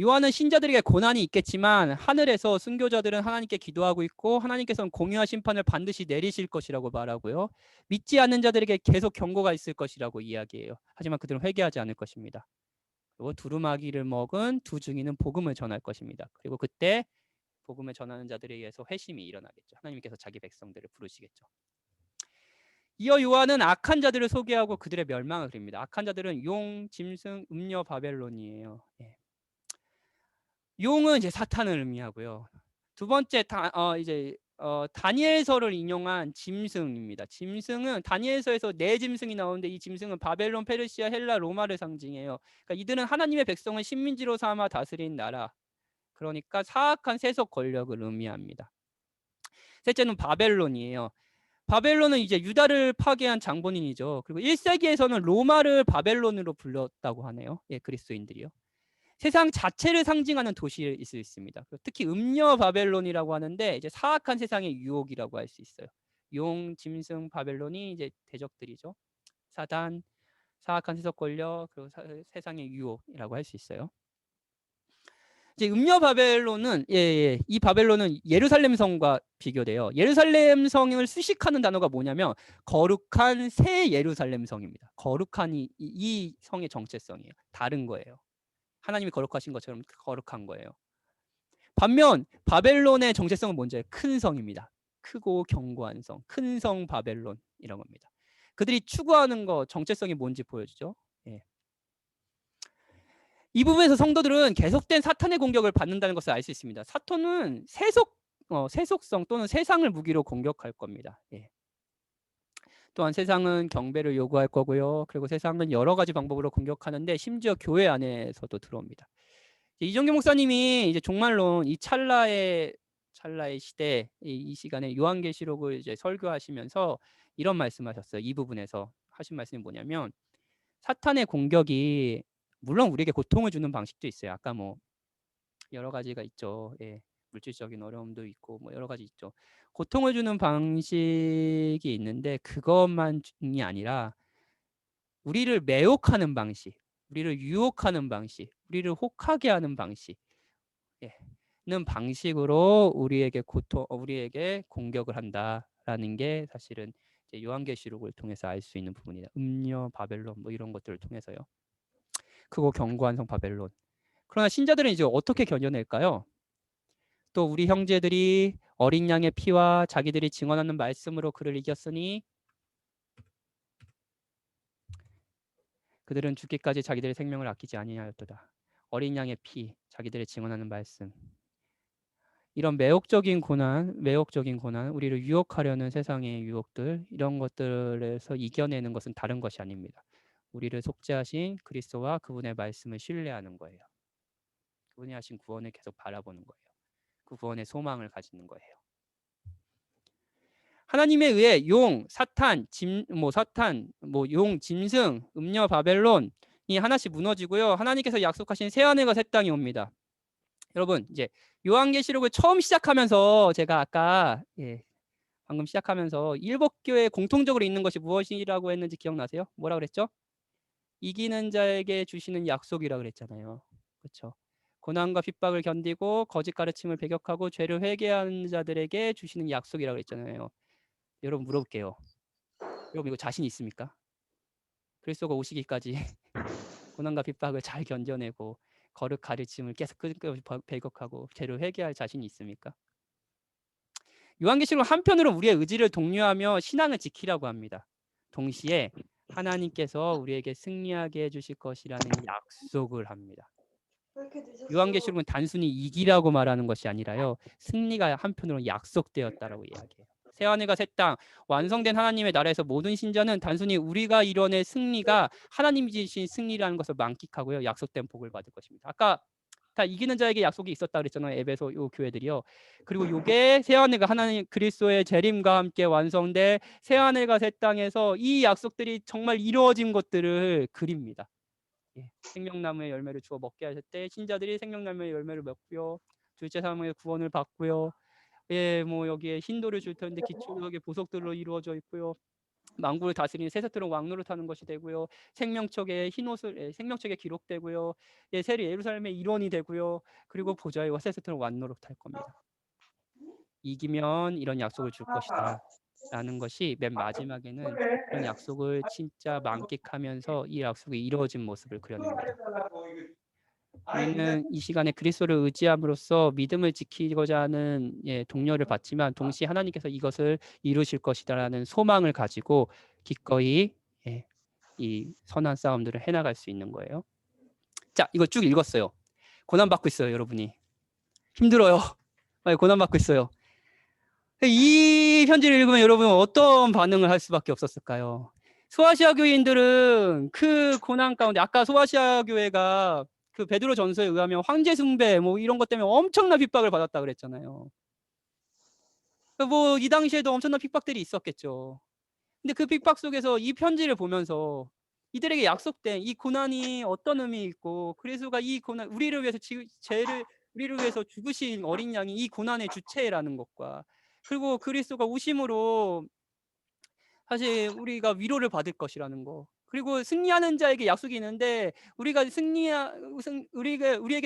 요한은 신자들에게 고난이 있겠지만 하늘에서 순교자들은 하나님께 기도하고 있고 하나님께서는 공의와 심판을 반드시 내리실 것이라고 말하고요. 믿지 않는 자들에게 계속 경고가 있을 것이라고 이야기해요. 하지만 그들은 회개하지 않을 것입니다. 그리고 두루마기를 먹은 두 증인은 복음을 전할 것입니다. 그리고 그때 복음을 전하는 자들에 의해서 회심이 일어나겠죠. 하나님께서 자기 백성들을 부르시겠죠. 이어 요한은 악한 자들을 소개하고 그들의 멸망을 그립니다. 악한 자들은 용, 짐승, 음녀, 바벨론이에요. 용은 이제 사탄을 의미하고요. 두 번째 다니엘서를 인용한 짐승입니다. 짐승은 다니엘서에서 네 짐승이 나오는데 이 짐승은 바벨론, 페르시아, 헬라, 로마를 상징해요. 그러니까 이들은 하나님의 백성을 식민지로 삼아 다스린 나라. 그러니까 사악한 세속 권력을 의미합니다. 셋째는 바벨론이에요. 바벨론은 이제 유다를 파괴한 장본인이죠. 그리고 1세기에서는 로마를 바벨론으로 불렀다고 하네요. 그리스도인들이요. 세상 자체를 상징하는 도시일 수 있습니다. 특히 음녀 바벨론이라고 하는데 이제 사악한 세상의 유혹이라고 할 수 있어요. 용, 짐승, 바벨론이 이제 대적들이죠. 사단, 사악한 세속 권력, 그리고 세상의 유혹이라고 할 수 있어요. 이제 음녀 바벨론은 이 바벨론은 예루살렘 성과 비교돼요. 예루살렘 성을 수식하는 단어가 뭐냐면 거룩한 새 예루살렘 성입니다. 거룩한 이 성의 정체성이에요. 다른 거예요. 하나님이 거룩하신 것처럼 거룩한 거예요. 반면 바벨론의 정체성은 뭔지 큰 성입니다. 크고 견고한 성, 큰 성 바벨론 이런 겁니다. 그들이 추구하는 거 정체성이 뭔지 보여주죠. 이 부분에서 성도들은 계속된 사탄의 공격을 받는다는 것을 알 수 있습니다. 사탄은 세속성 또는 세상을 무기로 공격할 겁니다. 또한 세상은 경배를 요구할 거고요. 그리고 세상은 여러 가지 방법으로 공격하는데 심지어 교회 안에서도 들어옵니다. 이정규 목사님이 이제 종말론 이 찰나의 시대 이 시간에 요한계시록을 이제 설교하시면서 이런 말씀하셨어요. 이 부분에서 하신 말씀이 뭐냐면 사탄의 공격이 물론 우리에게 고통을 주는 방식도 있어요. 아까 뭐 여러 가지가 있죠. 물질적인 어려움도 있고 뭐 여러 가지 있죠. 고통을 주는 방식이 있는데 그것만이 아니라 우리를 매혹하는 방식, 우리를 유혹하는 방식, 우리를 혹하게 하는 방식는 방식으로 우리에게 공격을 한다라는 게 사실은 이제 요한계시록을 통해서 알 수 있는 부분이다. 음녀, 바벨론 뭐 이런 것들을 통해서요. 크고 견고한 성 바벨론. 그러나 신자들은 이제 어떻게 견뎌낼까요? 또 우리 형제들이 어린 양의 피와 자기들이 증언하는 말씀으로 그를 이겼으니 그들은 죽기까지 자기들의 생명을 아끼지 아니하였도다. 어린 양의 피, 자기들의 증언하는 말씀. 이런 매혹적인 고난, 우리를 유혹하려는 세상의 유혹들, 이런 것들에서 이겨내는 것은 다른 것이 아닙니다. 우리를 속죄하신 그리스도와 그분의 말씀을 신뢰하는 거예요. 그분이 하신 구원을 계속 바라보는 거예요. 그 구원의 소망을 가지는 거예요. 하나님에 의해 용, 사탄, 용, 짐승, 음녀, 바벨론이 하나씩 무너지고요. 하나님께서 약속하신 새 하늘과 새 땅이 옵니다. 여러분 이제 요한계시록을 처음 시작하면서 제가 아까 방금 시작하면서 일곱 교회에 공통적으로 있는 것이 무엇이라고 했는지 기억나세요? 뭐라 그랬죠? 이기는 자에게 주시는 약속이라 그랬잖아요. 그렇죠? 고난과 핍박을 견디고 거짓 가르침을 배격하고 죄를 회개하는 자들에게 주시는 약속이라 그랬잖아요. 여러분 물어볼게요. 여러분 이거 자신 있습니까? 그리스도가 오시기까지 고난과 핍박을 잘 견뎌내고 거룩 가르침을 계속 끝까지 배격하고 죄를 회개할 자신이 있습니까? 요한계시록 한편으로 우리의 의지를 독려하며 신앙을 지키라고 합니다. 동시에 하나님께서 우리에게 승리하게 해주실 것이라는 약속을 합니다. 요한계시록은 단순히 이기라고 말하는 것이 아니라요, 승리가 한편으로 약속되었다라고 이야기해요. 새하늘과 새 땅, 완성된 하나님의 나라에서 모든 신자는 단순히 우리가 이뤄낼 승리가 하나님이 주신 승리라는 것을 만끽하고요, 약속된 복을 받을 것입니다. 아까 다 이기는 자에게 약속이 있었다 그랬잖아요, 에베소 요 교회들이요. 그리고 요게 새하늘과 하나님 그리스도의 재림과 함께 완성돼 새하늘과 새 땅에서 이 약속들이 정말 이루어진 것들을 그립니다. 예, 생명나무의 열매를 주어 먹게 하실 때 신자들이 생명나무의 열매를 먹고요, 둘째 사람의 구원을 받고요. 예, 뭐 여기에 흰돌을 줄 텐데 기초하게 보석들로 이루어져 있고요. 만국을 다스리는 세세토록 왕노를 타는 것이 되고요. 생명책에 흰 옷을 생명책에 기록되고요. 예, 새 예루살렘의 일원이 되고요. 그리고 보좌에 세세토록 왕노를 탈 겁니다. 이기면 이런 약속을 줄 것이다 라는 것이 맨 마지막에는 이런 약속을 진짜 만끽하면서 이 약속이 이루어진 모습을 그려냅니다. 우리는 이 시간에 그리스도를 의지함으로써 믿음을 지키고자 하는 동료를 받지만 동시에 하나님께서 이것을 이루실 것이다라는 소망을 가지고 기꺼이 이 선한 싸움들을 해나갈 수 있는 거예요. 자, 이거 쭉 읽었어요. 고난받고 있어요, 여러분이. 힘들어요. 고난받고 있어요. 이 편지를 읽으면 여러분은 어떤 반응을 할 수밖에 없었을까요? 소아시아 교인들은 그 고난 가운데, 아까 소아시아 교회가 그 베드로 전서에 의하면 황제 숭배 뭐 이런 것 때문에 엄청난 핍박을 받았다 그랬잖아요. 뭐 이 당시에도 엄청난 핍박들이 있었겠죠. 근데 그 핍박 속에서 이 편지를 보면서 이들에게 약속된 이 고난이 어떤 의미 있고 그리스도가 이 고난, 우리를 위해서 죽으신 어린 양이 이 고난의 주체라는 것과, 그리고 그리스도가 우심으로 사실 우리가 위로를 받을 것이라는 거, 그리고 승리하는 자에게 약속이 있는데 우리에게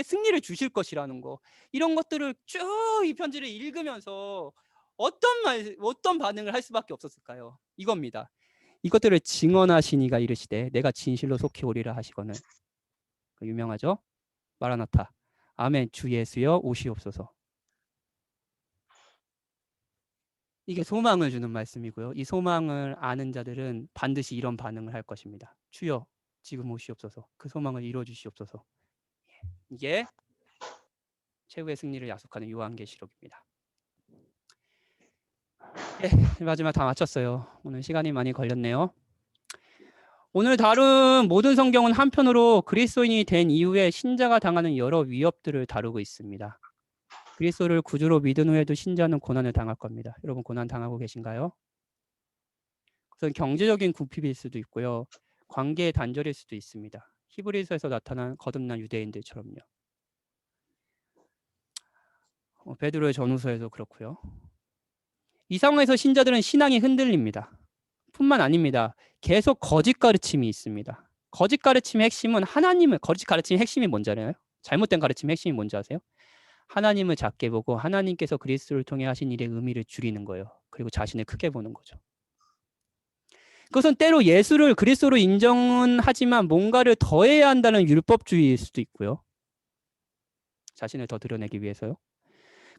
승리를 주실 것이라는 거, 이런 것들을 쭉 이 편지를 읽으면서 어떤 반응을 할 수밖에 없었을까요? 이겁니다. 이것들을 증언하시니가 이르시되 내가 진실로 속히 오리라 하시거늘. 유명하죠? 마라나타. 아멘. 주 예수여 오시옵소서. 이게 소망을 주는 말씀이고요. 이 소망을 아는 자들은 반드시 이런 반응을 할 것입니다. 주여 지금 오시옵소서. 그 소망을 이루어 주시옵소서. 이게 최후의 승리를 약속하는 요한계시록입니다. 마지막 다 마쳤어요. 오늘 시간이 많이 걸렸네요. 오늘 다룬 모든 성경은 한편으로 그리스도인이 된 이후에 신자가 당하는 여러 위협들을 다루고 있습니다. 그리스도를 구주로 믿은 후에도 신자는 고난을 당할 겁니다. 여러분 고난 당하고 계신가요? 그것은 경제적인 궁핍일 수도 있고요, 관계의 단절일 수도 있습니다. 히브리서에서 나타난 거듭난 유대인들처럼요. 베드로의 전후서에도 그렇고요. 이 상황에서 신자들은 신앙이 흔들립니다. 뿐만 아닙니다. 계속 거짓 가르침이 있습니다. 거짓 가르침의 핵심은 거짓 가르침의 핵심이 뭔지 알아요? 잘못된 가르침의 핵심이 뭔지 아세요? 하나님을 작게 보고 하나님께서 그리스도를 통해 하신 일의 의미를 줄이는 거예요. 그리고 자신을 크게 보는 거죠. 그것은 때로 예수를 그리스도로 인정은 하지만 뭔가를 더해야 한다는 율법주의일 수도 있고요. 자신을 더 드러내기 위해서요.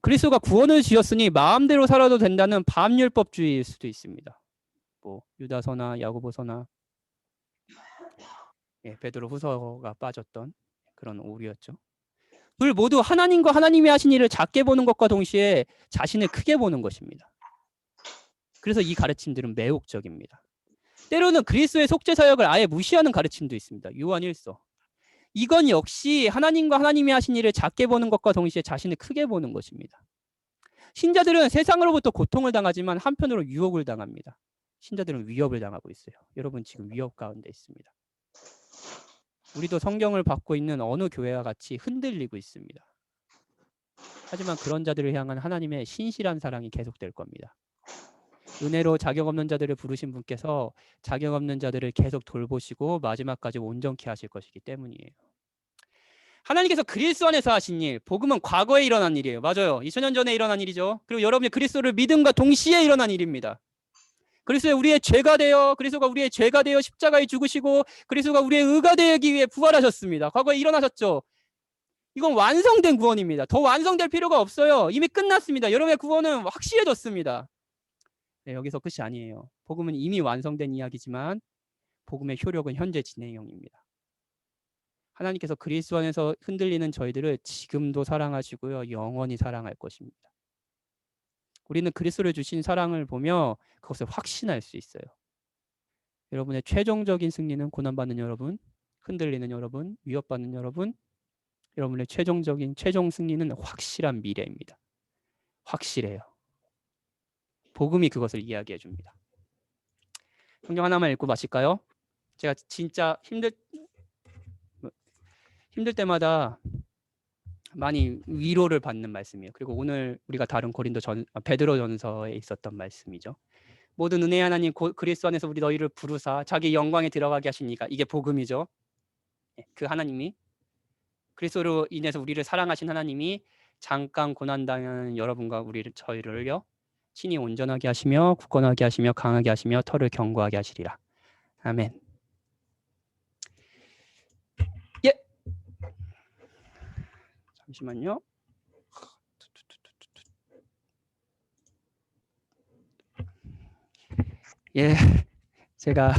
그리스도가 구원을 지었으니 마음대로 살아도 된다는 반율법주의일 수도 있습니다. 뭐 유다서나 야고보서나 베드로 후서가 빠졌던 그런 오류였죠. 둘 모두 하나님과 하나님이 하신 일을 작게 보는 것과 동시에 자신을 크게 보는 것입니다. 그래서 이 가르침들은 매혹적입니다. 때로는 그리스도의 속죄 사역을 아예 무시하는 가르침도 있습니다. 요한 1서. 이건 역시 하나님과 하나님이 하신 일을 작게 보는 것과 동시에 자신을 크게 보는 것입니다. 신자들은 세상으로부터 고통을 당하지만 한편으로 유혹을 당합니다. 신자들은 위협을 당하고 있어요. 여러분 지금 위협 가운데 있습니다. 우리도 성경을 받고 있는 어느 교회와 같이 흔들리고 있습니다. 하지만 그런 자들을 향한 하나님의 신실한 사랑이 계속될 겁니다. 은혜로 자격 없는 자들을 부르신 분께서 자격 없는 자들을 계속 돌보시고 마지막까지 온전케 하실 것이기 때문이에요. 하나님께서 그리스도 안에서 하신 일, 복음은 과거에 일어난 일이에요. 맞아요. 2000년 전에 일어난 일이죠. 그리고 여러분이 그리스도를 믿음과 동시에 일어난 일입니다. 그리스도가 우리의 죄가 되어 십자가에 죽으시고 그리스도가 우리의 의가 되기 위해 부활하셨습니다. 과거에 일어나셨죠. 이건 완성된 구원입니다. 더 완성될 필요가 없어요. 이미 끝났습니다. 여러분의 구원은 확실해졌습니다. 네, 여기서 끝이 아니에요. 복음은 이미 완성된 이야기지만 복음의 효력은 현재 진행형입니다. 하나님께서 그리스도 안에서 흔들리는 저희들을 지금도 사랑하시고요. 영원히 사랑할 것입니다. 우리는 그리스도를 주신 사랑을 보며 그것을 확신할 수 있어요. 여러분의 최종적인 승리는 고난받는 여러분, 흔들리는 여러분, 위협받는 여러분, 여러분의 최종 승리는 확실한 미래입니다. 확실해요. 복음이 그것을 이야기해 줍니다. 성경 하나만 읽고 마실까요? 제가 진짜 힘들 때마다 많이 위로를 받는 말씀이에요. 그리고 오늘 우리가 다룬 베드로전서에 있었던 말씀이죠. 모든 은혜 하나님 그리스도 안에서 우리 너희를 부르사 자기 영광에 들어가게 하시니까 이게 복음이죠. 그 하나님이 그리스도로 인해서 우리를 사랑하신 하나님이 잠깐 고난당하는 여러분과 저희를요 친히 온전하게 하시며 굳건하게 하시며 강하게 하시며 털을 견고하게 하시리라. 아멘. 예. 잠시만요. 예. 제가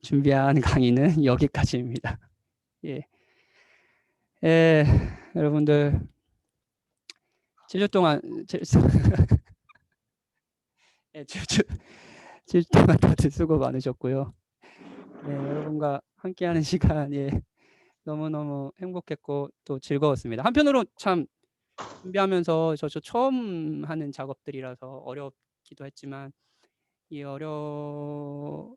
준비한 강의는 여기까지입니다. 예. 예. 여러분들 7주 동안 7주 동안 다들 수고 많으셨고요. 네, 여러분과 함께하는 시간 너무너무 행복했고 또 즐거웠습니다. 한편으로 참 준비하면서 저 처음 하는 작업들이라서 어렵기도 했지만 이 어려움을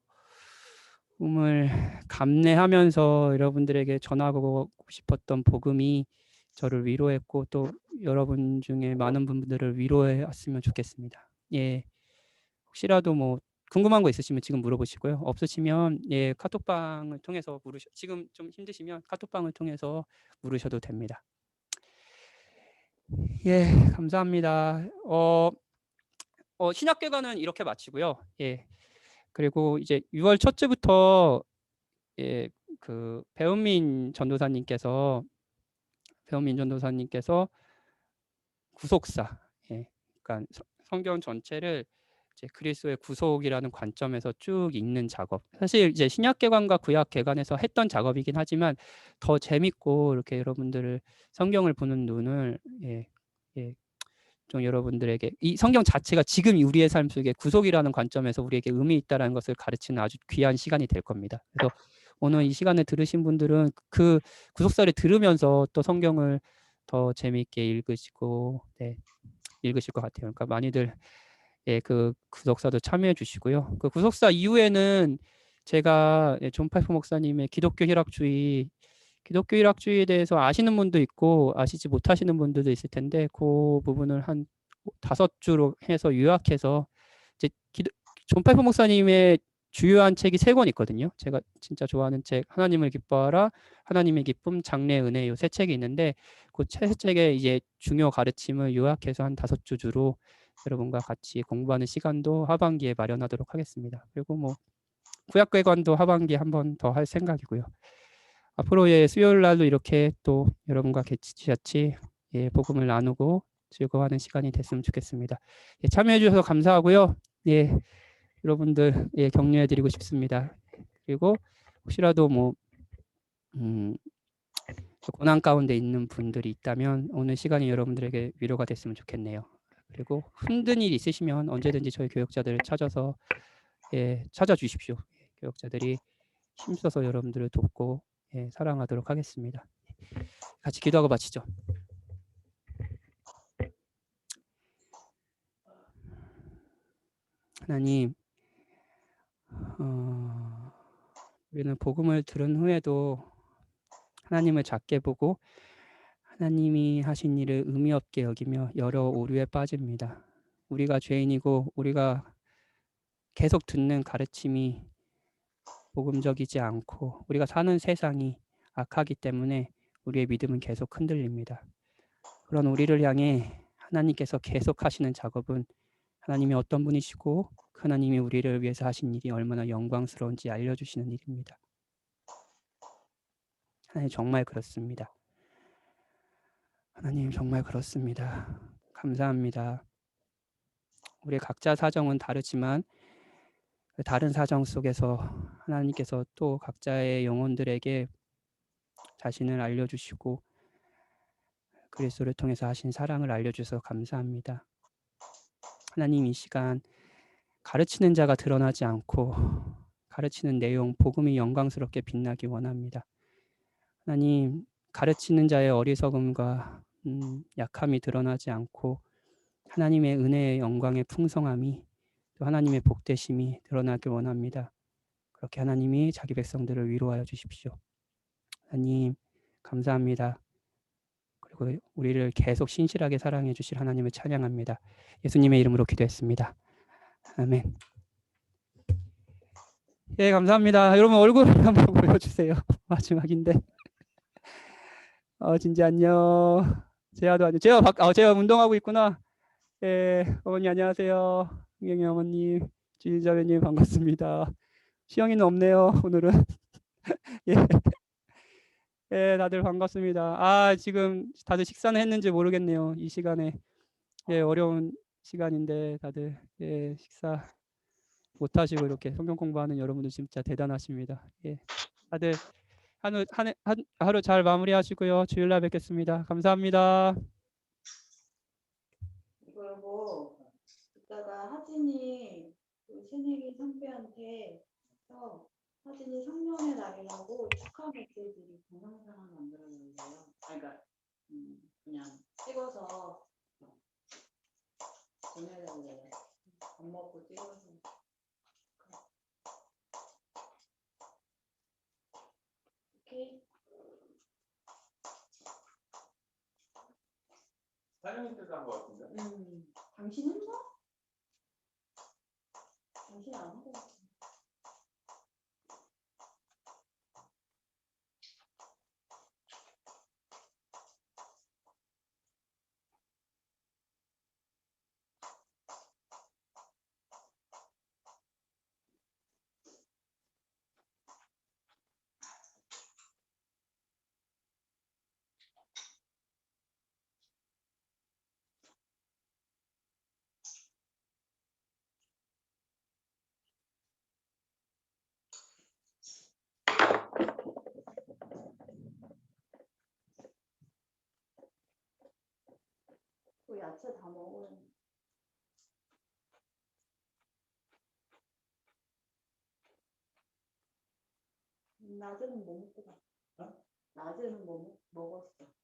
감내하면서 여러분들에게 전하고 싶었던 복음이 저를 위로했고 또 여러분 중에 많은 분들을 위로했으면 좋겠습니다. 예, 혹시라도 뭐 궁금한 거 있으시면 지금 물어보시고요. 없으시면 카톡방을 통해서 지금 좀 힘드시면 카톡방을 통해서 물으셔도 됩니다. 예, 감사합니다. 신학개관은 이렇게 마치고요. 예, 그리고 이제 6월 첫 주부터 그 배은민 전도사님께서 구속사, 그러니까 성경 전체를 이제 그리스도의 구속이라는 관점에서 쭉 읽는 작업. 사실 이제 신약개관과 구약개관에서 했던 작업이긴 하지만 더 재밌고 이렇게 여러분들을 성경을 보는 눈을 좀 여러분들에게 이 성경 자체가 지금 우리의 삶 속에 구속이라는 관점에서 우리에게 의미 있다는 것을 가르치는 아주 귀한 시간이 될 겁니다. 그래서 오늘 이 시간에 들으신 분들은 그 구속사를 들으면서 또 성경을 더 재미있게 읽으실 것 같아요. 그러니까 많이들 그 구속사도 참여해 주시고요. 그 구속사 이후에는 제가 존 파이프 목사님의 기독교 힐학주의에 대해서 아시는 분도 있고 아시지 못하시는 분들도 있을 텐데 그 부분을 한 5주로 해서 요약해서 이제 존 파이프 목사님의 주요한 책이 3권 있거든요. 제가 진짜 좋아하는 책 하나님을 기뻐하라, 하나님의 기쁨, 장래의 은혜 이 3책이 있는데 그 3책의 이제 중요 가르침을 요약해서 한 5주로 여러분과 같이 공부하는 시간도 하반기에 마련하도록 하겠습니다. 그리고 뭐 구약궤관도 하반기에 한 번 더 할 생각이고요. 앞으로 수요일 날도 이렇게 또 여러분과 같이 복음을 나누고 즐거워하는 시간이 됐으면 좋겠습니다. 참여해 주셔서 감사하고요. 여러분들 격려해드리고 싶습니다. 그리고 혹시라도 뭐 고난 가운데 있는 분들이 있다면 오늘 시간이 여러분들에게 위로가 됐으면 좋겠네요. 그리고 힘든 일 있으시면 언제든지 저희 교역자들을 찾아주십시오. 교역자들이 힘써서 여러분들을 돕고 사랑하도록 하겠습니다. 같이 기도하고 마치죠. 하나님, 우리는 복음을 들은 후에도 하나님을 작게 보고 하나님이 하신 일을 의미 없게 여기며 여러 오류에 빠집니다. 우리가 죄인이고 우리가 계속 듣는 가르침이 복음적이지 않고 우리가 사는 세상이 악하기 때문에 우리의 믿음은 계속 흔들립니다. 그런 우리를 향해 하나님께서 계속 하시는 작업은 하나님이 어떤 분이시고 하나님이 우리를 위해서 하신 일이 얼마나 영광스러운지 알려주시는 일입니다. 하나님 정말 그렇습니다. 하나님 정말 그렇습니다. 감사합니다. 우리 각자 사정은 다르지만 그 다른 사정 속에서 하나님께서 또 각자의 영혼들에게 자신을 알려주시고 그리스도를 통해서 하신 사랑을 알려주셔서 감사합니다. 하나님 이 시간 가르치는 자가 드러나지 않고 가르치는 내용, 복음이 영광스럽게 빛나기 원합니다. 하나님 가르치는 자의 어리석음과 약함이 드러나지 않고 하나님의 은혜의 영광의 풍성함이 또 하나님의 복되심이 드러나길 원합니다. 그렇게 하나님이 자기 백성들을 위로하여 주십시오. 하나님 감사합니다. 그리고 우리를 계속 신실하게 사랑해 주실 하나님을 찬양합니다. 예수님의 이름으로 기도했습니다. 아멘. 예, 감사합니다. 여러분 얼굴 한번 보여주세요. 마지막인데. 진지 안녕. 재아도 안녕. 재아 운동하고 있구나. 예, 어머니 안녕하세요. 흥경이 어머님, 지자매님 반갑습니다. 시영이는 없네요. 오늘은. 예. 예, 다들 반갑습니다. 지금 다들 식사는 했는지 모르겠네요. 이 시간에. 예, 어려운 시간인데 다들 예, 식사 못 하시고 이렇게 성경 공부하는 여러분들 진짜 대단하십니다. 예. 다들 하루 잘 마무리하시고요. 주일날 뵙겠습니다. 감사합니다. 그리고 이따가 하진이 그 새내기 선배한테 해서 하진이 성년의 날이라고 축하 메시지 동영상 하나 만들어주세요. 그러니까 그냥 찍어서 보내달래요. 밥 먹고 찍어서. 오케이. 사장님 때도 한 것 같은데. 당신 했나? 당신 안 하고. 그 야채 다 먹어요. 낮에는 뭐 먹고 갔어? 낮에는 뭐 먹었어?